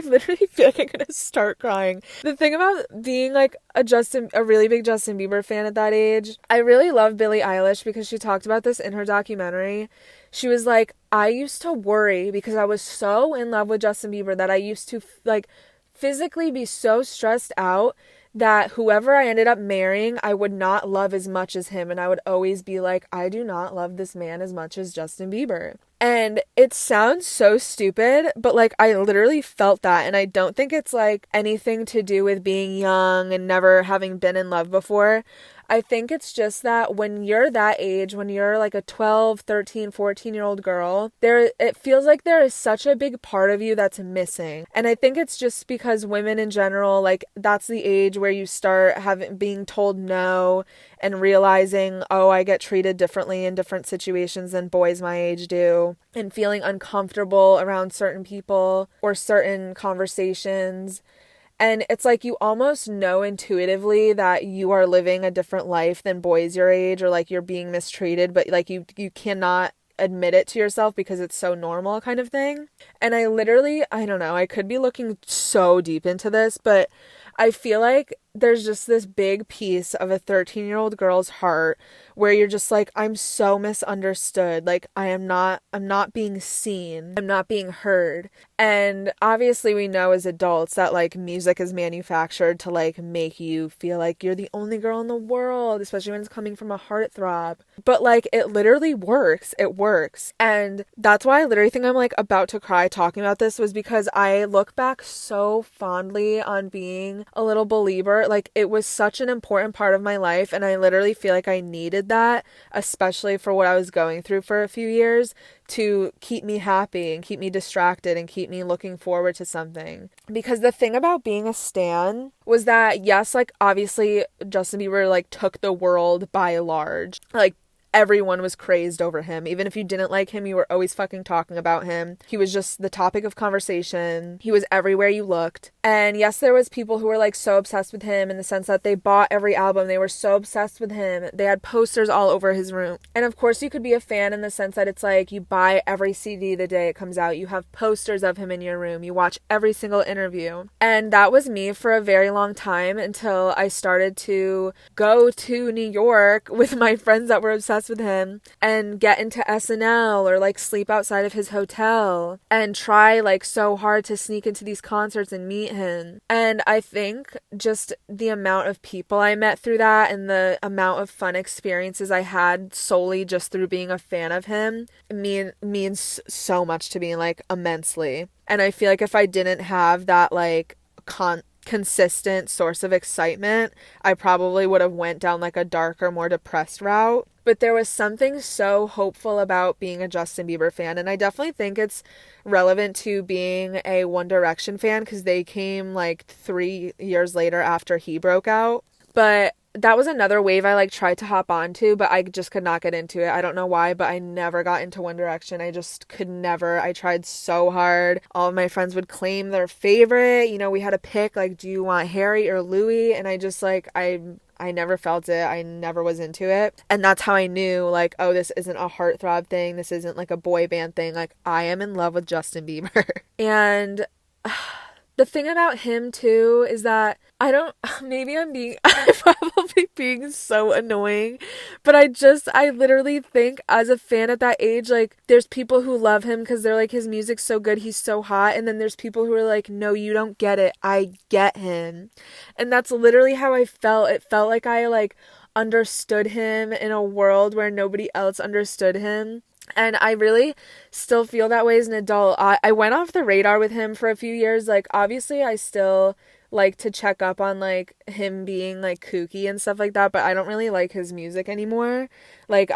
literally feel like I'm gonna start crying. The thing about being, like, a really big Justin Bieber fan at that age, I really love Billie Eilish because she talked about this in her documentary. She was like, I used to worry because I was so in love with Justin Bieber that I used to, like, physically be so stressed out that whoever I ended up marrying, I would not love as much as him. And I would always be like, I do not love this man as much as Justin Bieber. And it sounds so stupid, but like I literally felt that. And I don't think it's like anything to do with being young and never having been in love before. I think it's just that when you're that age, when you're like a 12, 13, 14-year-old girl, it feels like there is such a big part of you that's missing. And I think it's just because women in general, like that's the age where you start being told no and realizing, oh, I get treated differently in different situations than boys my age do, and feeling uncomfortable around certain people or certain conversations. And it's like you almost know intuitively that you are living a different life than boys your age, or like you're being mistreated, but like you cannot admit it to yourself because it's so normal kind of thing. And I don't know, I could be looking so deep into this, but I feel like there's just this big piece of a 13-year-old girl's heart where you're just like, I'm so misunderstood. Like, I'm not being seen. I'm not being heard. And obviously we know as adults that like music is manufactured to like make you feel like you're the only girl in the world, especially when it's coming from a heartthrob. But like, it literally works. It works. And that's why I literally think I'm like about to cry talking about this, was because I look back so fondly on being a little believer. Like, it was such an important part of my life, and I literally feel like I needed that, especially for what I was going through for a few years, to keep me happy and keep me distracted and keep me looking forward to something. Because the thing about being a stan was that, yes, like, obviously Justin Bieber like took the world by large. Like, everyone was crazed over him. Even if you didn't like him, you were always fucking talking about him. He was just the topic of conversation. He was everywhere you looked. And yes, there was people who were like so obsessed with him in the sense that they bought every album. They were so obsessed with him. They had posters all over his room. And of course you could be a fan in the sense that it's like you buy every CD the day it comes out. You have posters of him in your room. You watch every single interview. And that was me for a very long time until I started to go to New York with my friends that were obsessed with him and get into SNL or like sleep outside of his hotel and try like so hard to sneak into these concerts and meet him. And I think just the amount of people I met through that and the amount of fun experiences I had solely just through being a fan of him means so much to me, like immensely. And I feel like if I didn't have that like consistent source of excitement, I probably would have went down like a darker, more depressed route. But there was something so hopeful about being a Justin Bieber fan, and I definitely think it's relevant to being a One Direction fan because they came like 3 years later after he broke out. But that was another wave I like tried to hop onto, but I just could not get into it. I don't know why, but I never got into One Direction. I just could never. I tried so hard. All of my friends would claim their favorite. You know, we had to pick, like, do you want Harry or Louis? And I just, like, I never felt it. I never was into it. And that's how I knew, like, oh, this isn't a heartthrob thing. This isn't, like, a boy band thing. Like, I am in love with Justin Bieber. And the thing about him, too, is that maybe I'm probably being so annoying, but I literally think as a fan at that age, like, there's people who love him because they're like, his music's so good, he's so hot, and then there's people who are like, no, you don't get it, I get him. And that's literally how I felt. It felt like I, like, understood him in a world where nobody else understood him. And I really still feel that way as an adult. I went off the radar with him for a few years. Like, obviously, I still like to check up on, like, him being, like, kooky and stuff like that, but I don't really like his music anymore. Like,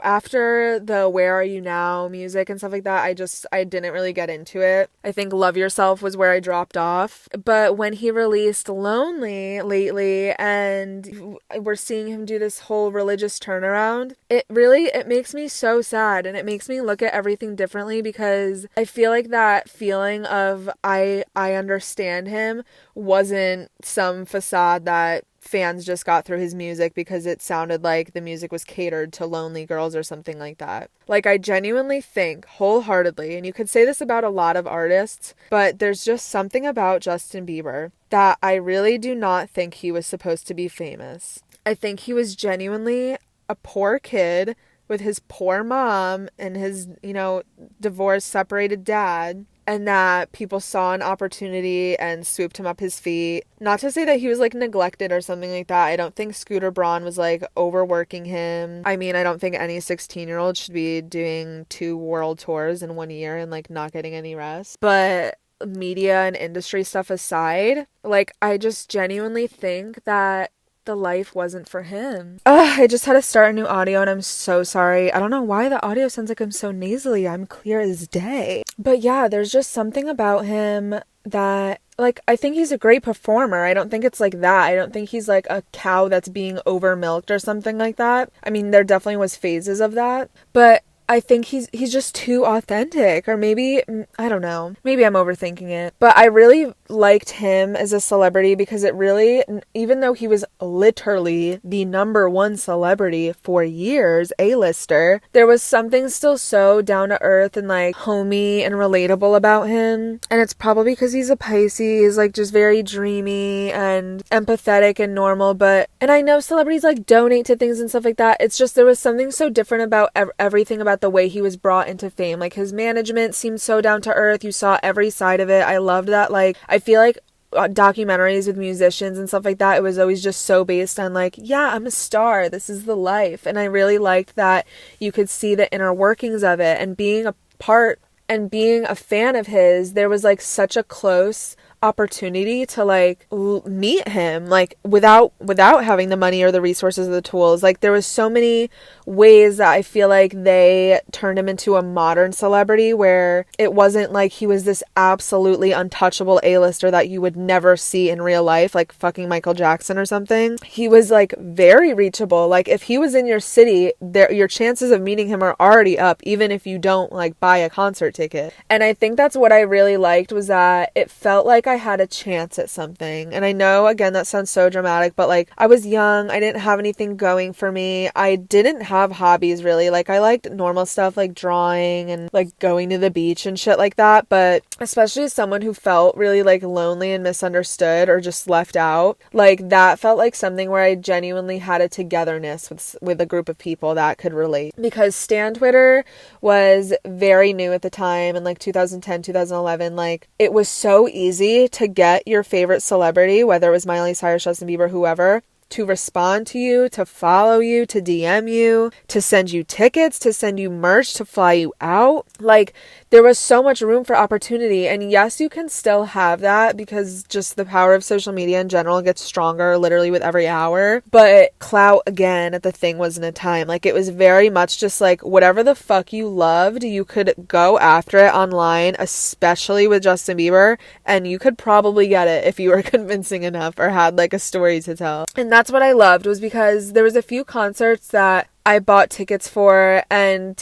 after the Where Are You Now music and stuff like that, I didn't really get into it. I think Love Yourself was where I dropped off. But when he released Lonely lately, and we're seeing him do this whole religious turnaround, it makes me so sad, and it makes me look at everything differently, because I feel like that feeling of I understand him wasn't some facade that fans just got through his music because it sounded like the music was catered to lonely girls or something like that. Like, I genuinely think wholeheartedly, and you could say this about a lot of artists, but there's just something about Justin Bieber that I really do not think he was supposed to be famous. I think he was genuinely a poor kid with his poor mom and his, you know, divorced, separated dad, and that people saw an opportunity and swooped him up his feet. Not to say that he was, like, neglected or something like that. I don't think Scooter Braun was, like, overworking him. I mean, I don't think any 16-year-old should be doing 2 world tours in 1 year and, like, not getting any rest. But media and industry stuff aside, like, I just genuinely think that the life wasn't for him. I just had to start a new audio and I'm so sorry. I don't know why the audio sounds like I'm so nasally. I'm clear as day. But yeah, there's just something about him that, like, I think he's a great performer. I don't think it's like that. I don't think he's like a cow that's being over milked or something like that. I mean, there definitely was phases of that, but I think he's just too authentic, or maybe, I don't know, maybe I'm overthinking it, but I really liked him as a celebrity because it really, even though he was literally the #1 celebrity for years, A-lister, there was something still so down to earth and, like, homey and relatable about him. And it's probably because he's a Pisces, like, just very dreamy and empathetic and normal. And I know celebrities, like, donate to things and stuff like that. It's just there was something so different about everything about the way he was brought into fame. Like, his management seemed so down to earth. You saw every side of it. I loved that. Like, I feel like documentaries with musicians and stuff like that, it was always just so based on, like, yeah, I'm a star, this is the life. And I really liked that you could see the inner workings of it, and being a fan of his, there was, like, such a close opportunity to, like, meet him, like, without having the money or the resources or the tools. Like, there was so many ways that I feel like they turned him into a modern celebrity, where it wasn't like he was this absolutely untouchable A-lister that you would never see in real life, like fucking Michael Jackson or something. He was, like, very reachable. Like, if he was in your city, your chances of meeting him are already up, even if you don't, like, buy a concert ticket. And I think that's what I really liked, was that it felt like I had a chance at something. And I know, again, that sounds so dramatic, but, like, I was young, I didn't have anything going for me, I didn't have hobbies really. Like, I liked normal stuff like drawing and, like, going to the beach and shit like that, but especially as someone who felt really, like, lonely and misunderstood or just left out, like, that felt like something where I genuinely had a togetherness with a group of people that could relate. Because Stan Twitter was very new at the time, in, like, 2010, 2011. Like, it was so easy to get your favorite celebrity, whether it was Miley Cyrus, Justin Bieber, whoever, to respond to you, to follow you, to DM you, to send you tickets, to send you merch, to fly you out. Like, there was so much room for opportunity. And yes, you can still have that because just the power of social media in general gets stronger literally with every hour. But clout, again, at the thing wasn't a time. Like, it was very much just like whatever the fuck you loved, you could go after it online, especially with Justin Bieber, and you could probably get it if you were convincing enough or had like a story to tell. And that's what I loved, was because there was a few concerts that I bought tickets for, and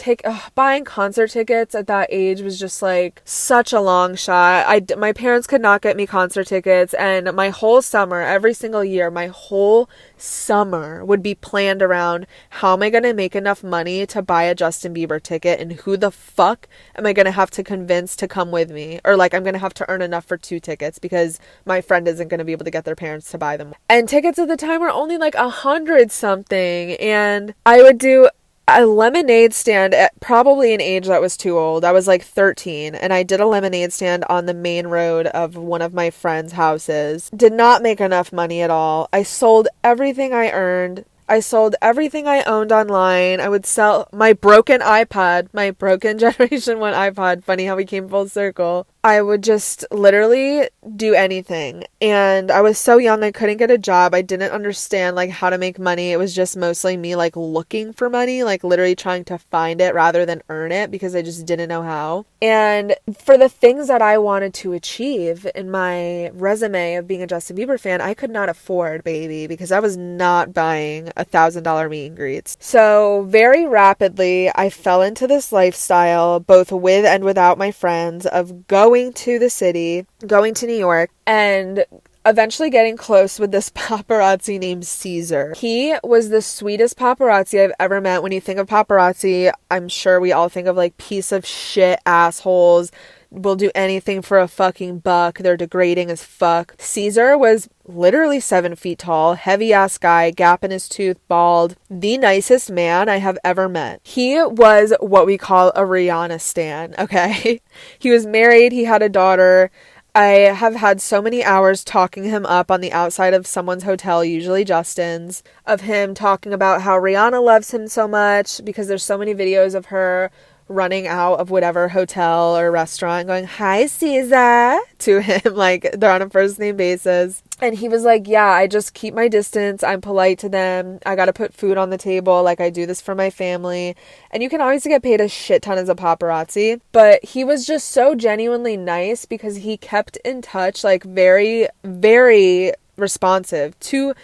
buying concert tickets at that age was just like such a long shot. My parents could not get me concert tickets, and my whole summer, every single year, my whole summer would be planned around how am I going to make enough money to buy a Justin Bieber ticket, and who the fuck am I going to have to convince to come with me, or like I'm going to have to earn enough for 2 tickets because my friend isn't going to be able to get their parents to buy them. And tickets at the time were only like 100 something, and I would do a lemonade stand at probably an age that was too old. I was like 13, and I did a lemonade stand on the main road of one of my friends' houses. Did not make enough money at all. I sold everything I earned. I sold everything I owned online. I would sell my broken iPod, my broken Generation 1 iPod. Funny how we came full circle. I would just literally do anything. And I was so young, I couldn't get a job. I didn't understand like how to make money. It was just mostly me like looking for money, like literally trying to find it rather than earn it, because I just didn't know how. And for the things that I wanted to achieve in my resume of being a Justin Bieber fan, I could not afford, baby, because I was not buying $1,000 meet and greets. So very rapidly, I fell into this lifestyle, both with and without my friends, of going to the city, going to New York, and eventually getting close with this paparazzi named Caesar. He was the sweetest paparazzi I've ever met. When you think of paparazzi, I'm sure we all think of like piece of shit assholes, will do anything for a fucking buck, they're degrading as fuck. Caesar was literally 7 feet tall, heavy ass guy, gap in his tooth, bald, the nicest man I have ever met. He was what we call a Rihanna stan, okay? He was married, he had a daughter. I have had so many hours talking him up on the outside of someone's hotel, usually Justin's, of him talking about how Rihanna loves him so much because there's so many videos of her running out of whatever hotel or restaurant going, "Hi, Caesar," to him, like they're on a first name basis. And he was like, yeah, I just keep my distance. I'm polite to them. I got to put food on the table. Like, I do this for my family. And you can obviously get paid a shit ton as a paparazzi. But he was just so genuinely nice because he kept in touch, like very, very responsive to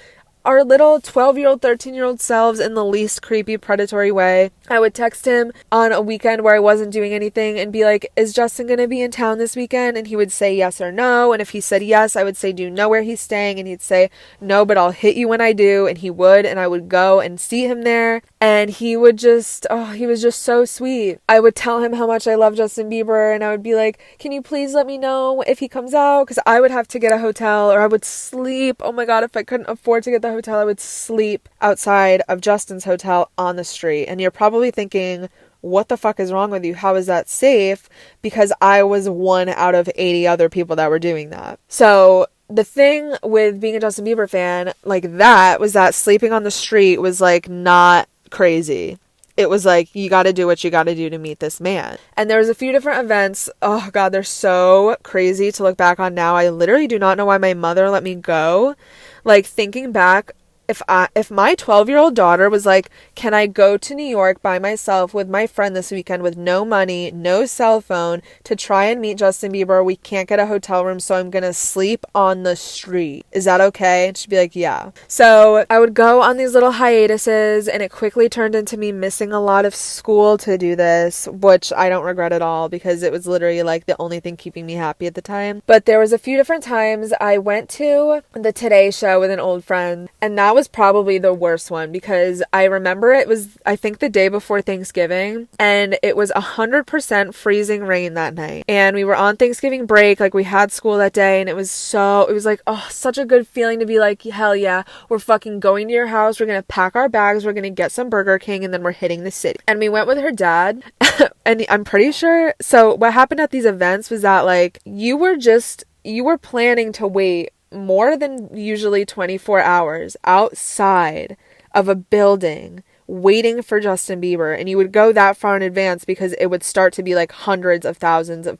our little 12-year-old, 13-year-old selves in the least creepy, predatory way. I would text him on a weekend where I wasn't doing anything and be like, is Justin going to be in town this weekend? And he would say yes or no. And if he said yes, I would say, do you know where he's staying? And he'd say, no, but I'll hit you when I do. And he would, and I would go and see him there. And he would just, he was just so sweet. I would tell him how much I love Justin Bieber, and I would be like, can you please let me know if he comes out? Because I would have to get a hotel, or I would sleep. Oh my God, if I couldn't afford to get the hotel, I would sleep outside of Justin's hotel on the street. And you're probably thinking, what the fuck is wrong with you? How is that safe? Because I was one out of 80 other people that were doing that. So the thing with being a Justin Bieber fan like that was that sleeping on the street was like not crazy. It was like, you got to do what you got to do to meet this man. And there was a few different events. Oh God, they're so crazy to look back on now. I literally do not know why my mother let me go. Like, thinking back, if my 12-year-old daughter was like, can I go to New York by myself with my friend this weekend with no money, no cell phone, to try and meet Justin Bieber? We can't get a hotel room, so I'm going to sleep on the street. Is that okay? And she'd be like, yeah. So I would go on these little hiatuses, and it quickly turned into me missing a lot of school to do this, which I don't regret at all because it was literally like the only thing keeping me happy at the time. But there was a few different times I went to the Today Show with an old friend, and that was probably the worst one because I remember it was, I think, the day before Thanksgiving, and it was 100% freezing rain that night, and we were on Thanksgiving break, like we had school that day, and it was like, oh, such a good feeling to be like, hell yeah, we're fucking going to your house, we're gonna pack our bags, we're gonna get some Burger King, and then we're hitting the city. And we went with her dad and I'm pretty sure, so what happened at these events was that like you were planning to wait more than usually 24 hours outside of a building waiting for Justin Bieber, and you would go that far in advance because it would start to be like hundreds or thousands of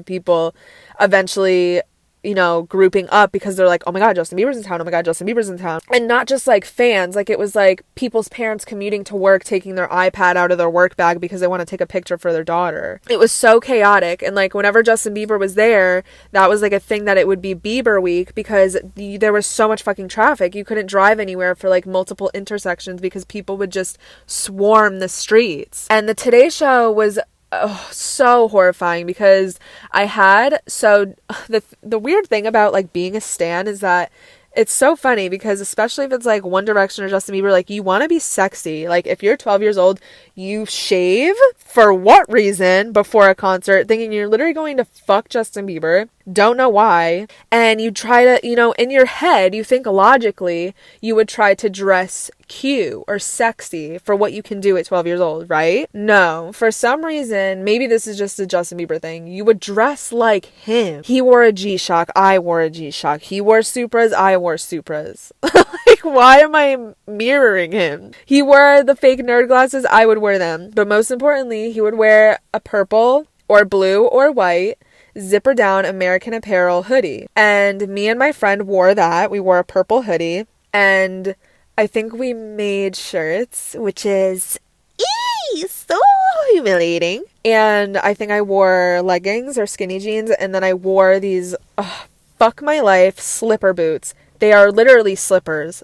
people eventually, you know, grouping up because they're like, oh my God, Justin Bieber's in town. Oh my God, Justin Bieber's in town. And not just like fans, like it was like people's parents commuting to work, taking their iPad out of their work bag because they want to take a picture for their daughter. It was so chaotic. And like whenever Justin Bieber was there, that was like a thing that it would be Bieber week because there was so much fucking traffic. You couldn't drive anywhere for like multiple intersections because people would just swarm the streets. And the Today Show was so horrifying because the weird thing about like being a stan is that it's so funny because especially if it's like One Direction or Justin Bieber, like you want to be sexy. Like if you're 12 years old, you shave for what reason before a concert thinking you're literally going to fuck Justin Bieber. Don't know why. And you try to, you know, in your head, you think logically you would try to dress cute or sexy for what you can do at 12 years old, right? No. For some reason, maybe this is just a Justin Bieber thing, you would dress like him. He wore a G-Shock, I wore a G-Shock. He wore Supras, I wore Supras. Like, why am I mirroring him? He wore the fake nerd glasses, I would wear them. But most importantly, he would wear a purple or blue or white zipper down American Apparel hoodie. And me and my friend wore that. We wore a purple hoodie. And I think we made shirts, which is so humiliating. And I think I wore leggings or skinny jeans. And then I wore these, fuck my life, slipper boots. They are literally slippers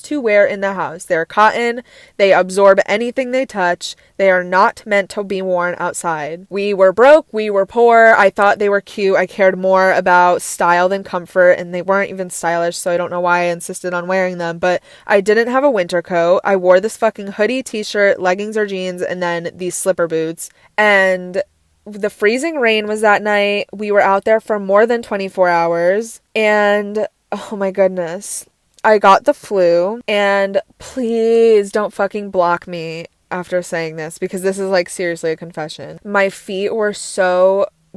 to wear in the house. They're cotton. They absorb anything they touch. They are not meant to be worn outside. We were broke. We were poor. I thought they were cute. I cared more about style than comfort, and they weren't even stylish, so I don't know why I insisted on wearing them. But I didn't have a winter coat. I wore this fucking hoodie, t-shirt, leggings or jeans, and then these slipper boots. And the freezing rain was that night. We were out there for more than 24 hours, and oh my goodness, I got the flu. And please don't fucking block me after saying this because this is like seriously a confession. My feet were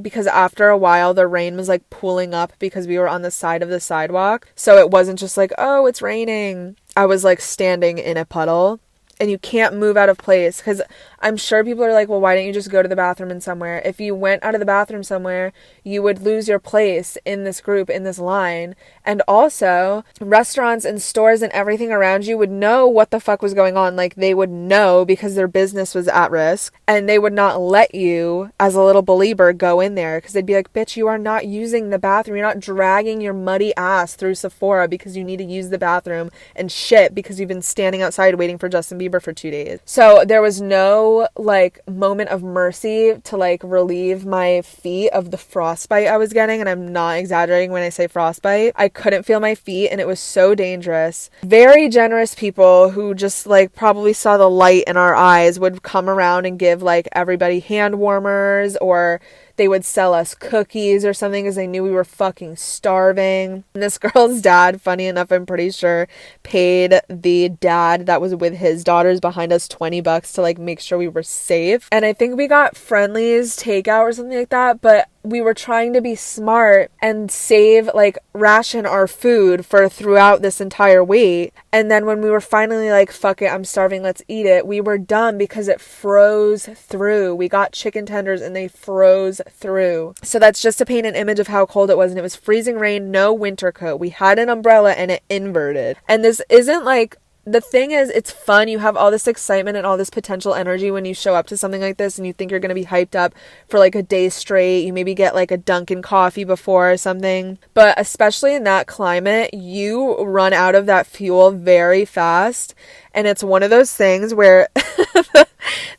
because after a while the rain was like pooling up because we were on the side of the sidewalk. So it wasn't just like, oh, it's raining. I was like standing in a puddle. And you can't move out of place because I'm sure people are like, well, why don't you just go to the bathroom in somewhere? If you went out of the bathroom somewhere, you would lose your place in this group, in this line. And also, restaurants and stores and everything around you would know what the fuck was going on. Like, they would know because their business was at risk. And they would not let you, as a little believer, go in there. Because they'd be like, bitch, you are not using the bathroom. You're not dragging your muddy ass through Sephora because you need to use the bathroom and shit because you've been standing outside waiting for Justin Bieber for 2 days. So there was no like moment of mercy to like relieve my feet of the frostbite I was getting, and I'm not exaggerating when I say frostbite. I couldn't feel my feet and it was so dangerous. Very generous people who just like probably saw the light in our eyes would come around and give like everybody hand warmers, or they would sell us cookies or something because they knew we were fucking starving. And this girl's dad, funny enough, I'm pretty sure, paid the dad that was with his daughters behind us $20 to like make sure we were safe. And I think we got Friendly's takeout or something like that, but we were trying to be smart and save, like, ration our food for throughout this entire wait. And then when we were finally like, fuck it, I'm starving, let's eat it, we were done because it froze through. We got chicken tenders and they froze through. So that's just to paint an image of how cold it was. And it was freezing rain, no winter coat. We had an umbrella and it inverted. And this isn't like, the thing is, it's fun. You have all this excitement and all this potential energy when you show up to something like this and you think you're going to be hyped up for like a day straight. You maybe get like a Dunkin' coffee before or something. But especially in that climate, you run out of that fuel very fast. And it's one of those things where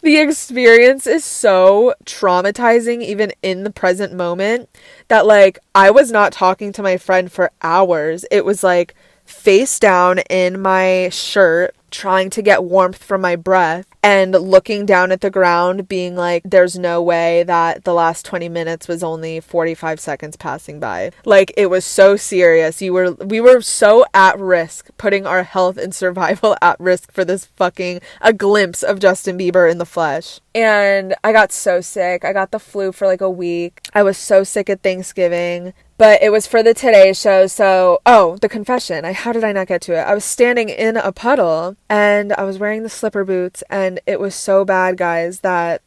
the experience is so traumatizing even in the present moment that like I was not talking to my friend for hours. It was like face down in my shirt trying to get warmth from my breath and looking down at the ground being like, there's no way that the last 20 minutes was only 45 seconds passing by. Like, it was so serious. We were so at risk, putting our health and survival at risk for this fucking a glimpse of Justin Bieber in the flesh. And I got so sick. I got the flu for like a week. I was so sick at Thanksgiving. But it was for the Today Show, so... Oh, the confession. How did I not get to it? I was standing in a puddle, and I was wearing the slipper boots, and it was so bad, guys, that,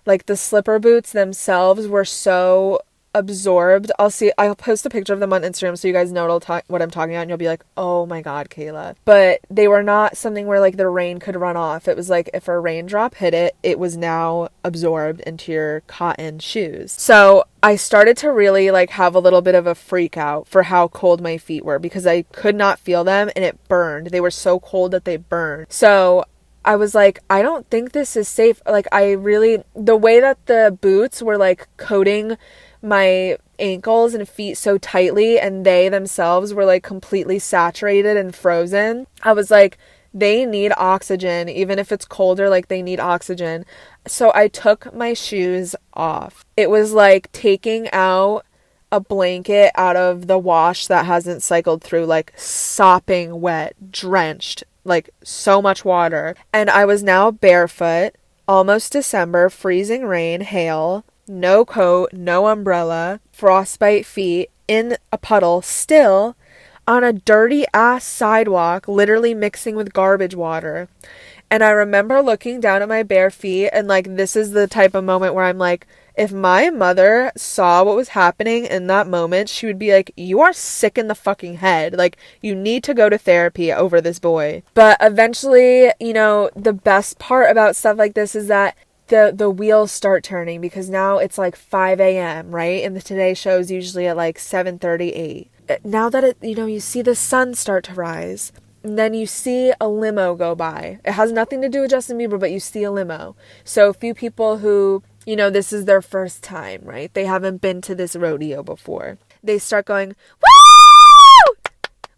like, the slipper boots themselves were so absorbed. I'll post a picture of them on Instagram so you guys know what I'm talking about, and you'll be like, oh my god, Kayla. But they were not something where, like, the rain could run off. It was like, if a raindrop hit it, it was now absorbed into your cotton shoes. So I started to really, like, have a little bit of a freak out for how cold my feet were, because I could not feel them, and it burned. They were so cold that they burned. So I was like, I don't think this is safe. Like, the way that the boots were, like, coating my ankles and feet so tightly, and they themselves were, like, completely saturated and frozen, I was like, they need oxygen. Even if it's colder, like, they need oxygen. So I took my shoes off. It was like taking out a blanket out of the wash that hasn't cycled through, like, sopping wet, drenched, like, so much water. And I was now barefoot, almost December, freezing rain, hail, no coat, no umbrella, frostbite feet, in a puddle, still on a dirty ass sidewalk, literally mixing with garbage water. And I remember looking down at my bare feet, and, like, this is the type of moment where I'm like, if my mother saw what was happening in that moment, she would be like, you are sick in the fucking head. Like, you need to go to therapy over this boy. But eventually, you know, the best part about stuff like this is that the wheels start turning, because now it's like 5 a.m., right? And the Today Show is usually at like 7:38. Now that you see the sun start to rise, and then you see a limo go by. It has nothing to do with Justin Bieber, but you see a limo. So a few people who, this is their first time, right? They haven't been to this rodeo before. They start going, woo!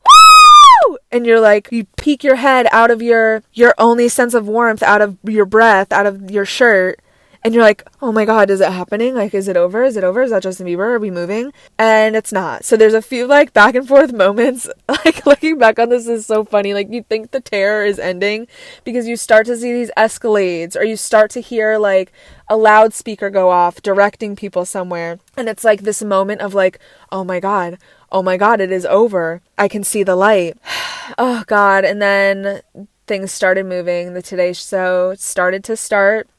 Woo! And you're like, you peek your head out of your only sense of warmth, out of your breath, out of your shirt. And you're like, oh my god, is it happening? Like, is it over? Is it over? Is that Justin Bieber? Are we moving? And it's not. So there's a few, like, back and forth moments. Like, looking back on this is so funny. Like, you think the terror is ending because you start to see these escalades, or you start to hear, like, a loudspeaker go off directing people somewhere. And it's like this moment of, like, oh my god, it is over. I can see the light. Oh god. And then things started moving. The Today Show started.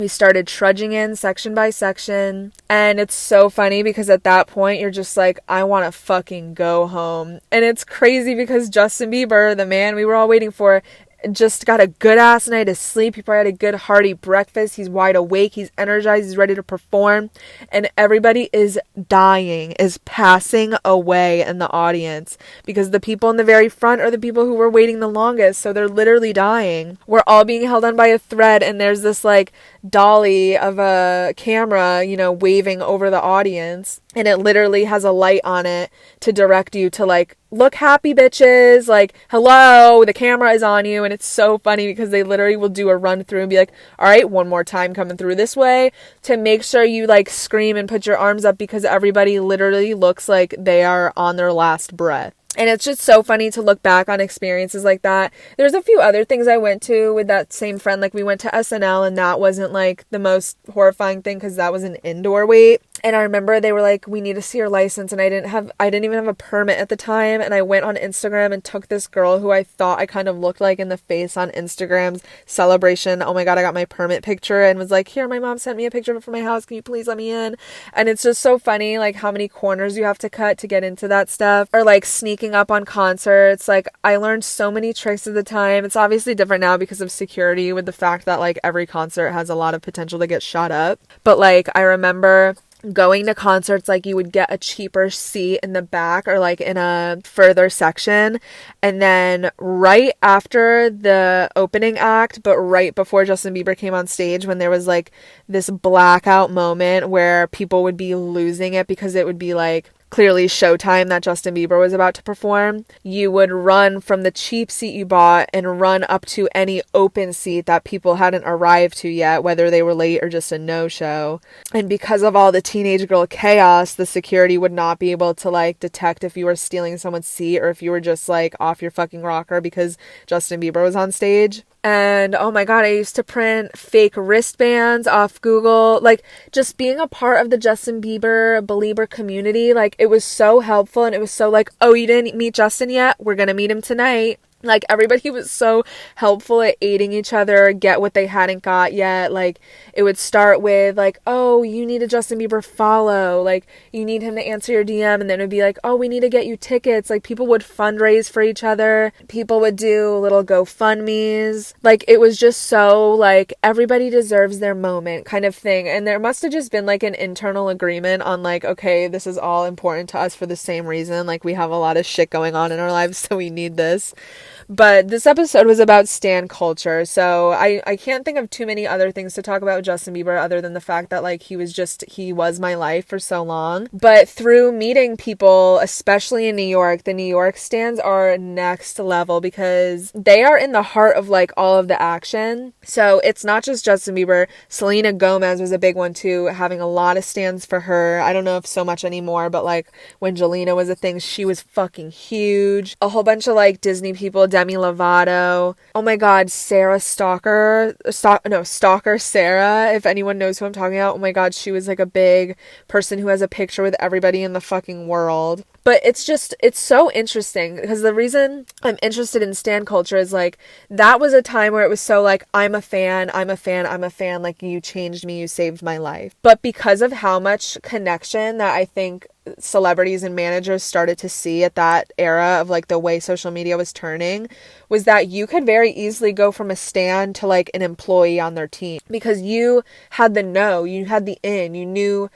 We started trudging in section by section. And it's so funny because at that point, you're just like, I want to fucking go home. And it's crazy because Justin Bieber, the man we were all waiting for, just got a good ass night of sleep. He probably had a good hearty breakfast. He's wide awake. He's energized. He's ready to perform. And everybody is dying, is passing away in the audience, because the people in the very front are the people who were waiting the longest. So they're literally dying. We're all being held on by a thread, and there's this, like, dolly of a camera, waving over the audience. And it literally has a light on it to direct you to, like, look happy, bitches. Like, hello, the camera is on you. And it's so funny because they literally will do a run through and be like, all right, one more time coming through this way, to make sure you, like, scream and put your arms up, because everybody literally looks like they are on their last breath. And it's just so funny to look back on experiences like that. There's a few other things I went to with that same friend. Like, we went to SNL, and that wasn't, like, the most horrifying thing because that was an indoor wait. And I remember they were like, we need to see your license. And I didn't even have a permit at the time. And I went on Instagram and took this girl who I thought I kind of looked like in the face on Instagram's celebration. Oh my God, I got my permit picture and was like, here, my mom sent me a picture of it from my house. Can you please let me in? And it's just so funny, like, how many corners you have to cut to get into that stuff. Or, like, sneaking up on concerts. Like, I learned so many tricks at the time. It's obviously different now because of security, with the fact that, like, every concert has a lot of potential to get shot up. But, like, I remember going to concerts, like, you would get a cheaper seat in the back or, like, in a further section, and then right after the opening act, but right before Justin Bieber came on stage, when there was, like, this blackout moment where people would be losing it because it would be, like, clearly Showtime that Justin Bieber was about to perform, you would run from the cheap seat you bought and run up to any open seat that people hadn't arrived to yet, whether they were late or just a no-show. And because of all the teenage girl chaos, the security would not be able to like detect if you were stealing someone's seat or if you were just like off your fucking rocker because Justin Bieber was on stage. And oh my God, I used to print fake wristbands off Google. Like, just being a part of the Justin Bieber Belieber community, like, it was so helpful. And it was so like, oh, you didn't meet Justin yet? We're gonna meet him tonight. Like, everybody was so helpful at aiding each other get what they hadn't got yet. Like, it would start with, like, oh, you need a Justin Bieber follow. Like, you need him to answer your DM. And then it would be like, oh, we need to get you tickets. Like, people would fundraise for each other. People would do little GoFundMes. Like, it was just so, like, everybody deserves their moment kind of thing. And there must have just been, like, an internal agreement on, like, okay, this is all important to us for the same reason. Like, we have a lot of shit going on in our lives, so we need this. But this episode was about stan culture, so I can't think of too many other things to talk about with Justin Bieber other than the fact that, like, he was my life for so long. But through meeting people, especially in New York, the New York stans are next level because they are in the heart of, like, all of the action. So it's not just Justin Bieber. Selena Gomez was a big one too, having a lot of stans for her. I don't know if so much anymore, but, like, when Jelena was a thing, she was fucking huge. A whole bunch of, like, Disney people, Demi Lovato. Oh my God, Stalker Sarah, if anyone knows who I'm talking about. Oh my God, she was like a big person who has a picture with everybody in the fucking world. But it's so interesting because the reason I'm interested in stan culture is like, that was a time where it was so like, I'm a fan, like, you changed me, you saved my life. But because of how much connection that I think celebrities and managers started to see at that era of like the way social media was turning, was that you could very easily go from a stan to like an employee on their team because you had the know, you had the in, you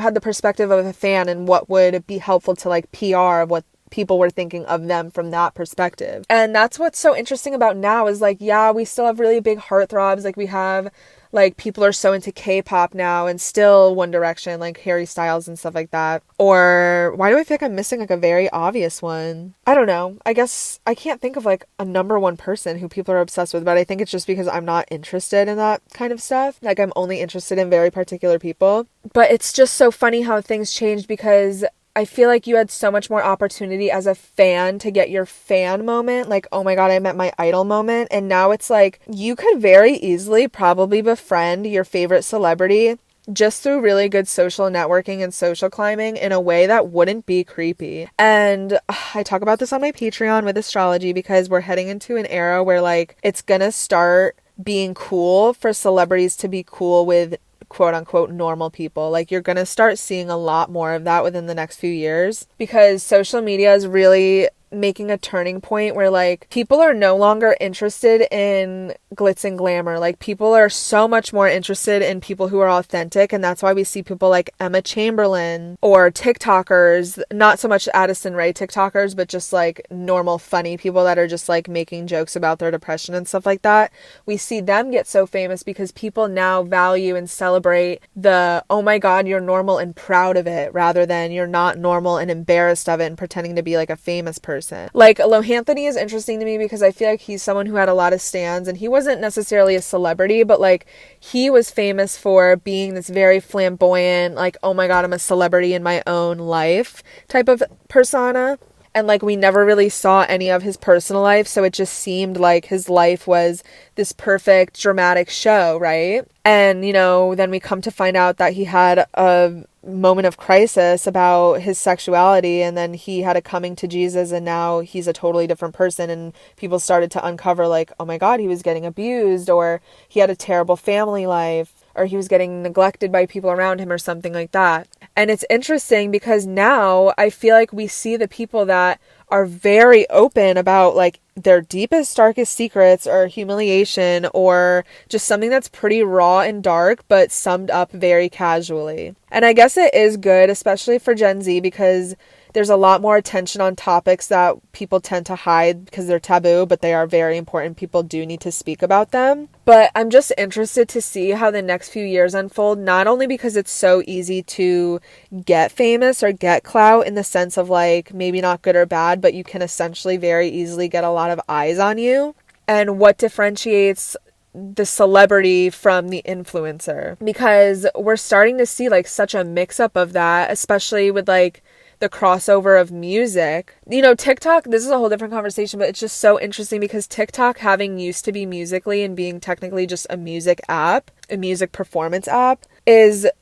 had the perspective of a fan and what would be helpful to like PR of what people were thinking of them from that perspective. And that's what's so interesting about now is like, yeah, we still have really big heartthrobs. Like, we have, like, people are so into K-pop now and still One Direction, like Harry Styles and stuff like that. Or why do I feel like I'm missing like a very obvious one? I don't know. I guess I can't think of like a number one person who people are obsessed with, but I think it's just because I'm not interested in that kind of stuff. Like, I'm only interested in very particular people. But it's just so funny how things changed because I feel like you had so much more opportunity as a fan to get your fan moment, like, oh my God, I met my idol moment. And now it's like, you could very easily probably befriend your favorite celebrity just through really good social networking and social climbing in a way that wouldn't be creepy. And I talk about this on my Patreon with astrology because we're heading into an era where like, it's gonna start being cool for celebrities to be cool with quote unquote normal people. Like, you're gonna start seeing a lot more of that within the next few years because social media is really making a turning point where like people are no longer interested in glitz and glamour. Like, people are so much more interested in people who are authentic, and that's why we see people like Emma Chamberlain or TikTokers, not so much Addison Rae TikTokers, but just like normal funny people that are just like making jokes about their depression and stuff like that. We see them get so famous because people now value and celebrate the, oh my God, you're normal and proud of it, rather than you're not normal and embarrassed of it and pretending to be like a famous person. Like, Lohanthony is interesting to me because I feel like he's someone who had a lot of stans, and he wasn't necessarily a celebrity, but like, he was famous for being this very flamboyant, like, oh my God, I'm a celebrity in my own life type of persona. And like, we never really saw any of his personal life, so it just seemed like his life was this perfect dramatic show, right? And, you know, then we come to find out that he had a moment of crisis about his sexuality, and then he had a coming to Jesus, and now he's a totally different person, and people started to uncover like, oh my God, he was getting abused, or he had a terrible family life, or he was getting neglected by people around him or something like that. And it's interesting because now I feel like we see the people that are very open about like their deepest, darkest secrets or humiliation or just something that's pretty raw and dark, but summed up very casually. And I guess it is good, especially for Gen Z, because there's a lot more attention on topics that people tend to hide because they're taboo, but they are very important. People do need to speak about them. But I'm just interested to see how the next few years unfold, not only because it's so easy to get famous or get clout in the sense of like maybe not good or bad, but you can essentially very easily get a lot of eyes on you, and what differentiates the celebrity from the influencer, because we're starting to see like such a mix up of that, especially with like the crossover of music. You know, TikTok, this is a whole different conversation, but it's just so interesting because TikTok, having used to be Musical.ly and being technically just a music app, a music performance app,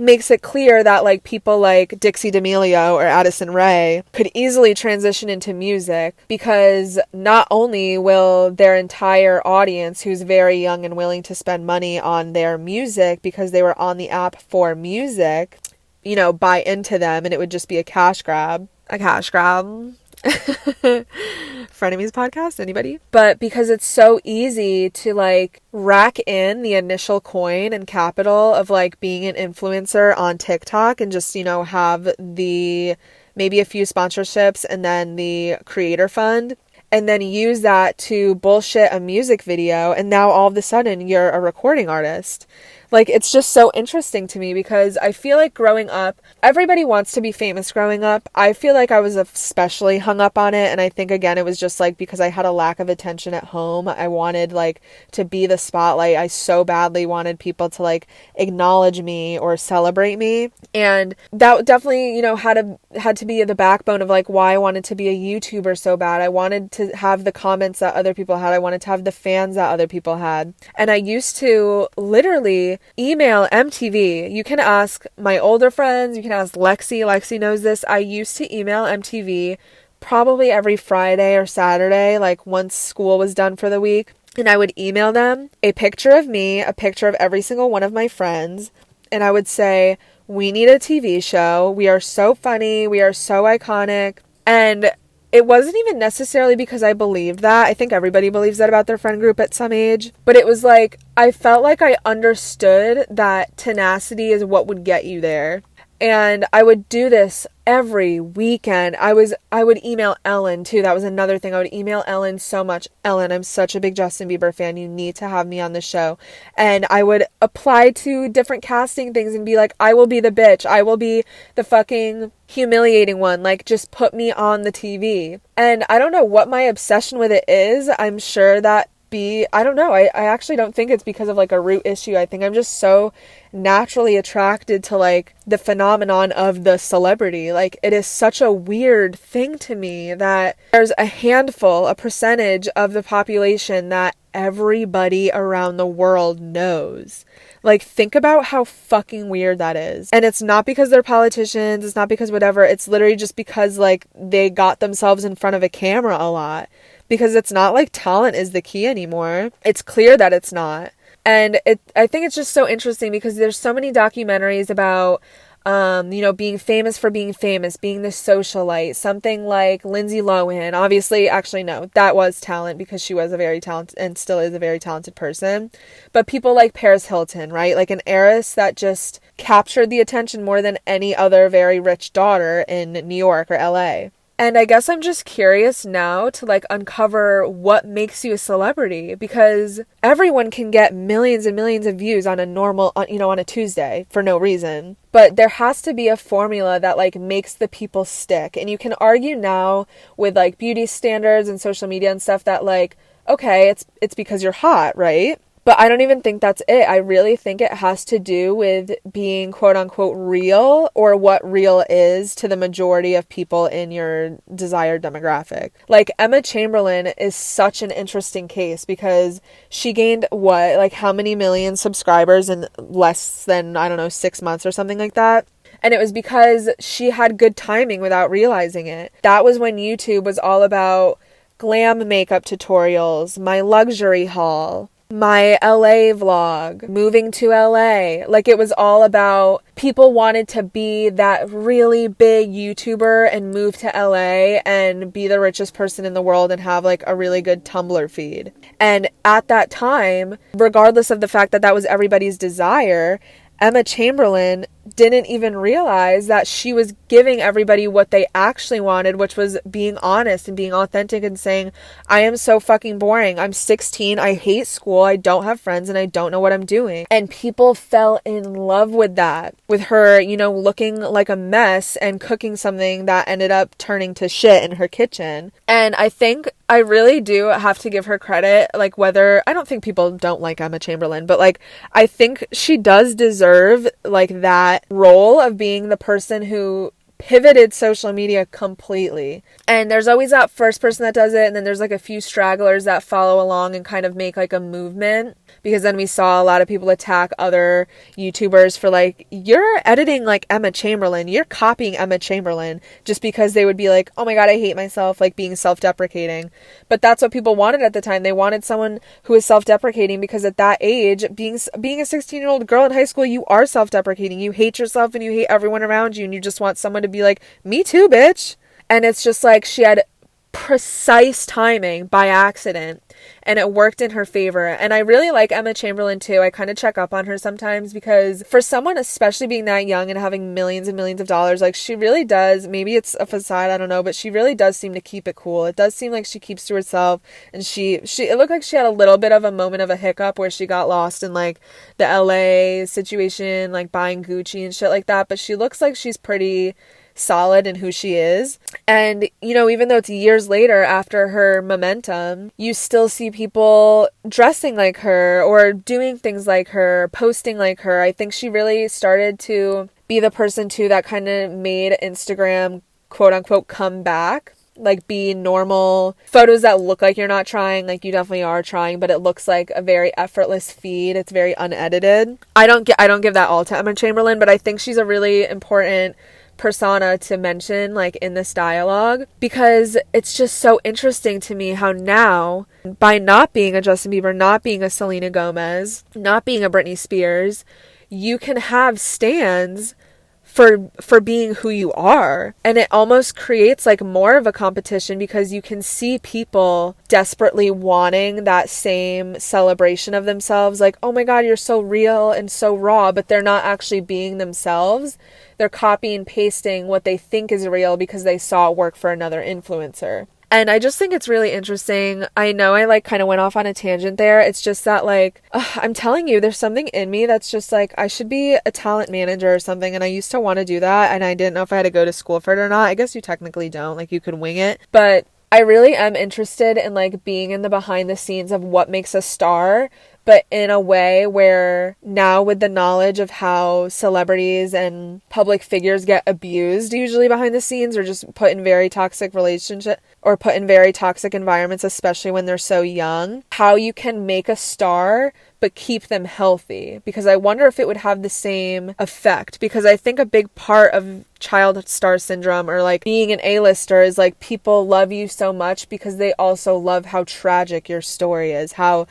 makes it clear that like people like Dixie D'Amelio or Addison Rae could easily transition into music, because not only will their entire audience, who's very young and willing to spend money on their music because they were on the app for music, you know, buy into them, and it would just be a cash grab. Frenemies podcast, anybody? But because it's so easy to like rack in the initial coin and capital of like being an influencer on TikTok and just, you know, have the maybe a few sponsorships and then the creator fund, and then use that to bullshit a music video, and now all of a sudden you're a recording artist. Like, it's just so interesting to me because I feel like growing up, everybody wants to be famous growing up. I feel like I was especially hung up on it. And I think, again, it was just like because I had a lack of attention at home. I wanted like to be the spotlight. I so badly wanted people to like acknowledge me or celebrate me. And that definitely, you know, had to be the backbone of like why I wanted to be a YouTuber so bad. I wanted to have the comments that other people had. I wanted to have the fans that other people had. And I used to literally email MTV. You can ask my older friends, you can ask Lexi. Lexi knows this. I used to email MTV probably every Friday or Saturday, like once school was done for the week. And I would email them a picture of me, a picture of every single one of my friends. And I would say, we need a TV show. We are so funny. We are so iconic. And it wasn't even necessarily because I believed that. I think everybody believes that about their friend group at some age. But it was like, I felt like I understood that tenacity is what would get you there. And I would do this every weekend. I would email Ellen too. That was another thing. I would email Ellen so much. Ellen, I'm such a big Justin Bieber fan. You need to have me on the show. And I would apply to different casting things and be like, I will be the bitch. I will be the fucking humiliating one. Like, just put me on the TV. And I don't know what my obsession with it is. I'm sure that I don't know. I actually don't think it's because of like a root issue. I think I'm just so naturally attracted to like the phenomenon of the celebrity. Like, it is such a weird thing to me that there's a percentage of the population that everybody around the world knows. Like, think about how fucking weird that is. And it's not because they're politicians. It's not because whatever. It's literally just because like they got themselves in front of a camera a lot. Because it's not like talent is the key anymore. It's clear that it's not. And I think it's just so interesting because there's so many documentaries about, you know, being famous for being famous, being the socialite, something like Lindsay Lohan. Obviously, actually, no, that was talent because she was a very talented and still is a very talented person. But people like Paris Hilton, right? Like an heiress that just captured the attention more than any other very rich daughter in New York or LA. And I guess I'm just curious now to like uncover what makes you a celebrity, because everyone can get millions and millions of views on a normal, you know, on a Tuesday for no reason. But there has to be a formula that like makes the people stick. And you can argue now with like beauty standards and social media and stuff that like, okay, it's because you're hot, right? But I don't even think that's it. I really think it has to do with being quote unquote real, or what real is to the majority of people in your desired demographic. Like Emma Chamberlain is such an interesting case because she gained how many million subscribers in less than, 6 months or something like that. And it was because she had good timing without realizing it. That was when YouTube was all about glam makeup tutorials, my luxury haul, my LA vlog, moving to LA. Like, it was all about people wanted to be that really big YouTuber and move to LA and be the richest person in the world and have like a really good Tumblr feed. And at that time, regardless of the fact that that was everybody's desire, Emma Chamberlain didn't even realize that she was giving everybody what they actually wanted, which was being honest and being authentic and saying, I am so fucking boring. I'm 16. I hate school. I don't have friends and I don't know what I'm doing. And people fell in love with that, with her, you know, looking like a mess and cooking something that ended up turning to shit in her kitchen. And I think I really do have to give her credit, like whether, I don't think people don't like Emma Chamberlain, but like, I think she does deserve like that role of being the person who pivoted social media completely. And there's always that first person that does it, and then there's like a few stragglers that follow along and kind of make like a movement, because then we saw a lot of people attack other YouTubers for like, you're editing like Emma Chamberlain, you're copying Emma Chamberlain, just because they would be like, oh my god, I hate myself, like being self-deprecating. But that's what people wanted at the time. They wanted someone who was self-deprecating, because at that age, being a 16-year-old girl in high school, you are self-deprecating. You hate yourself and you hate everyone around you, and you just want someone to be like, me too, bitch. And it's just like, she had precise timing by accident, and it worked in her favor. And I really like Emma Chamberlain too. I kind of check up on her sometimes, because for someone, especially being that young and having millions and millions of dollars, like she really does, maybe it's a facade, I don't know, but she really does seem to keep it cool. It does seem like she keeps to herself, and it looked like she had a little bit of a moment of a hiccup where she got lost in like the LA situation, like buying Gucci and shit like that, but she looks like she's pretty solid in who she is. And, you know, even though it's years later after her momentum, you still see people dressing like her or doing things like her, posting like her. I think she really started to be the person too that kind of made Instagram, quote unquote, come back. Like, be normal photos that look like you're not trying, like you definitely are trying, but it looks like a very effortless feed. It's very unedited. I don't give that all to Emma Chamberlain, but I think she's a really important persona to mention like in this dialogue, because it's just so interesting to me how now, by not being a Justin Bieber, not being a Selena Gomez, not being a Britney Spears, you can have stans for being who you are. And it almost creates like more of a competition, because you can see people desperately wanting that same celebration of themselves, like, oh my god, you're so real and so raw, but they're not actually being themselves. They're copying and pasting what they think is real because they saw it work for another influencer. And I just think it's really interesting. I know I like kind of went off on a tangent there. It's just that like, I'm telling you, there's something in me that's just like, I should be a talent manager or something. And I used to want to do that. And I didn't know if I had to go to school for it or not. I guess you technically don't, like you could wing it. But I really am interested in like being in the behind the scenes of what makes a star, but in a way where now, with the knowledge of how celebrities and public figures get abused usually behind the scenes, or just put in very toxic relationships or put in very toxic environments, especially when they're so young, how you can make a star but keep them healthy. Because I wonder if it would have the same effect, because I think a big part of child star syndrome, or like being an A-lister, is like people love you so much because they also love how tragic your story is, how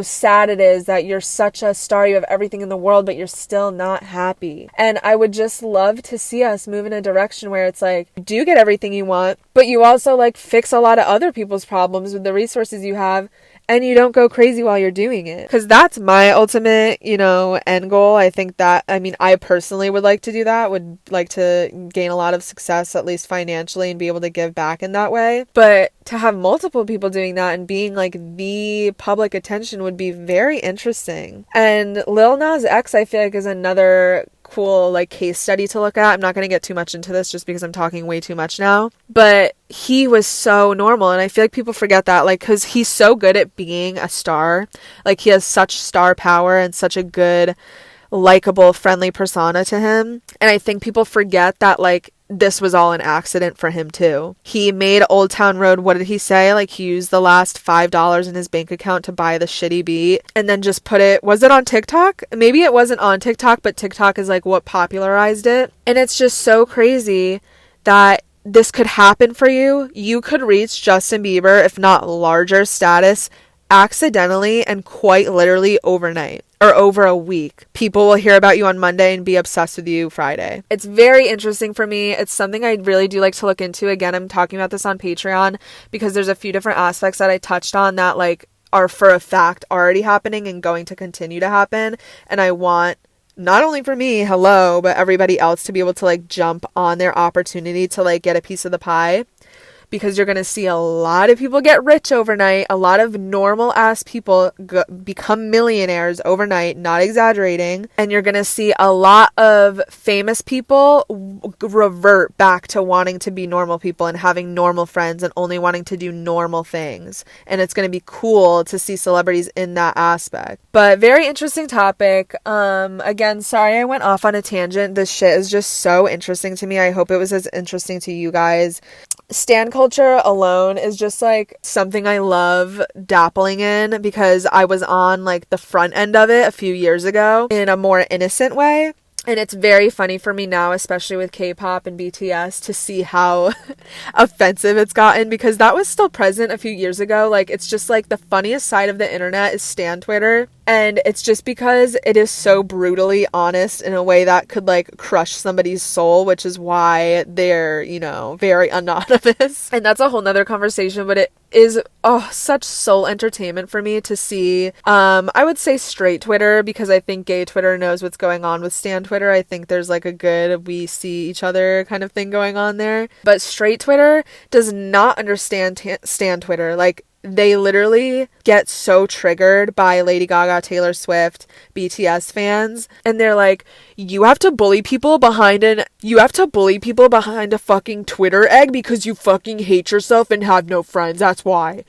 sad it is that you're such a star, you have everything in the world, but you're still not happy. And I would just love to see us move in a direction where it's like, you do get everything you want, but you also like fix a lot of other people's problems with the resources you have, and you don't go crazy while you're doing it. Because that's my ultimate, end goal. I think that, I personally would like to do that, would like to gain a lot of success, at least financially, and be able to give back in that way. But to have multiple people doing that and being like the public attention would be very interesting. And Lil Nas X, I feel like, is another cool like case study to look at. I'm not going to get too much into this just because I'm talking way too much now, but he was so normal, and I feel like people forget that, like, because he's so good at being a star, like he has such star power and such a good, likable, friendly persona to him. And I think people forget that like this was all an accident for him too. He made Old Town Road, what did he say? Like he used the last $5 in his bank account to buy the shitty beat and then just put it, was it on TikTok? Maybe it wasn't on TikTok, but TikTok is like what popularized it. And it's just so crazy that this could happen for you. You could reach Justin Bieber, if not larger status, accidentally and quite literally overnight or over a week. People will hear about you on Monday and be obsessed with you Friday. It's very interesting for me. It's something I really do like to look into. Again, I'm talking about this on Patreon because there's a few different aspects that I touched on that like are for a fact already happening and going to continue to happen. And I want not only for me, hello, but everybody else to be able to like jump on their opportunity to like get a piece of the pie. Because you're going to see a lot of people get rich overnight. A lot of normal ass people become millionaires overnight, not exaggerating. And you're going to see a lot of famous people revert back to wanting to be normal people and having normal friends and only wanting to do normal things. And it's going to be cool to see celebrities in that aspect. But very interesting topic. Again, sorry I went off on a tangent. This shit is just so interesting to me. I hope it was as interesting to you guys. Stan culture alone is just like something I love dabbling in because I was on like the front end of it a few years ago in a more innocent way. And it's very funny for me now, especially with K-pop and BTS, to see how offensive it's gotten because that was still present a few years ago. Like, it's just like the funniest side of the internet is Stan Twitter. And it's just because it is so brutally honest in a way that could like crush somebody's soul, which is why they're, you know, very anonymous. And that's a whole nother conversation, but it is such soul entertainment for me to see. I would say straight Twitter because I think gay Twitter knows what's going on with Stan Twitter. I think there's like a good we see each other kind of thing going on there. But straight Twitter does not understand Stan Twitter. Like, they literally get so triggered by Lady Gaga, Taylor Swift, BTS fans, and they're like, you have to bully people behind a fucking Twitter egg because you fucking hate yourself and have no friends. That's why.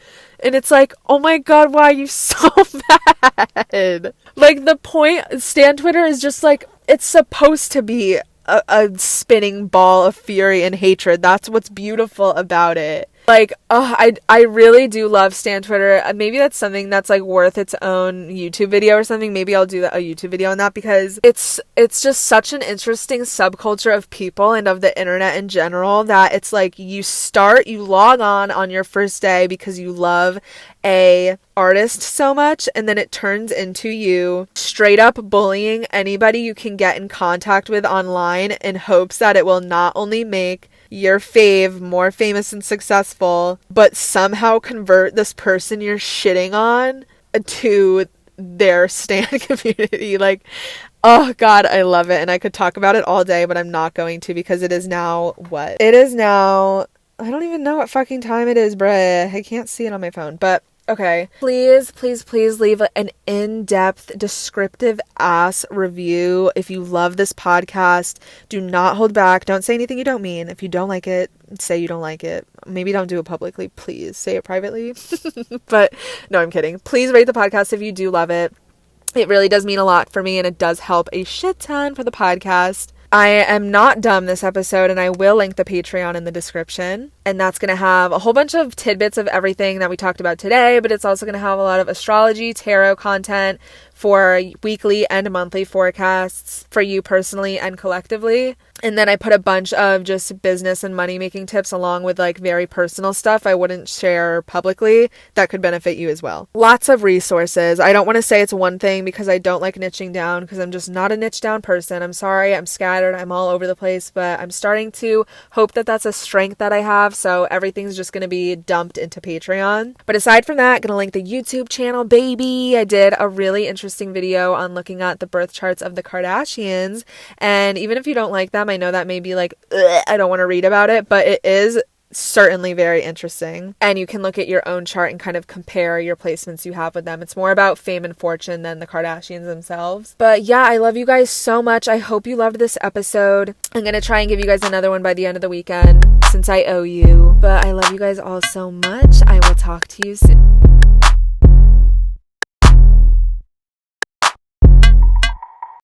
And it's like, oh my god, why are you so mad? Like, the point, Stan Twitter is just like, it's supposed to be a spinning ball of fury and hatred. That's what's beautiful about it. Like, I really do love Stan Twitter. Maybe that's something that's like worth its own YouTube video or something. Maybe I'll do a YouTube video on that because it's just such an interesting subculture of people and of the internet in general that it's like you log on your first day because you love a artist so much, and then it turns into you straight up bullying anybody you can get in contact with online in hopes that it will not only make your fave more famous and successful, but somehow convert this person you're shitting on to their stan community. Like, oh god, I love it. And I could talk about it all day, but I'm not going to because it is now what? It is now, I don't even know what fucking time it is, bruh. I can't see it on my phone, but okay. Please, please, please leave an in-depth, descriptive ass review. If you love this podcast, do not hold back. Don't say anything you don't mean. If you don't like it, say you don't like it. Maybe don't do it publicly. Please say it privately. But no, I'm kidding. Please rate the podcast if you do love it. It really does mean a lot for me, and it does help a shit ton for the podcast. I am not dumb this episode, and I will link the Patreon in the description. And that's going to have a whole bunch of tidbits of everything that we talked about today, but it's also going to have a lot of astrology, tarot content for weekly and monthly forecasts for you personally and collectively. And then I put a bunch of just business and money making tips along with like very personal stuff I wouldn't share publicly that could benefit you as well. Lots of resources. I don't want to say it's one thing because I don't like niching down because I'm just not a niche down person. I'm sorry, I'm scattered, I'm all over the place, but I'm starting to hope that that's a strength that I have. So everything's just going to be dumped into Patreon. But aside from that, going to link the YouTube channel, baby. I did a really interesting video on looking at the birth charts of the Kardashians. And even if you don't like them, I know that may be like, I don't want to read about it, but it is certainly very interesting. And you can look at your own chart and kind of compare your placements you have with them. It's more about fame and fortune than the Kardashians themselves. But yeah, I love you guys so much. I hope you loved this episode. I'm going to try and give you guys another one by the end of the weekend since I owe you. But I love you guys all so much. I will talk to you soon.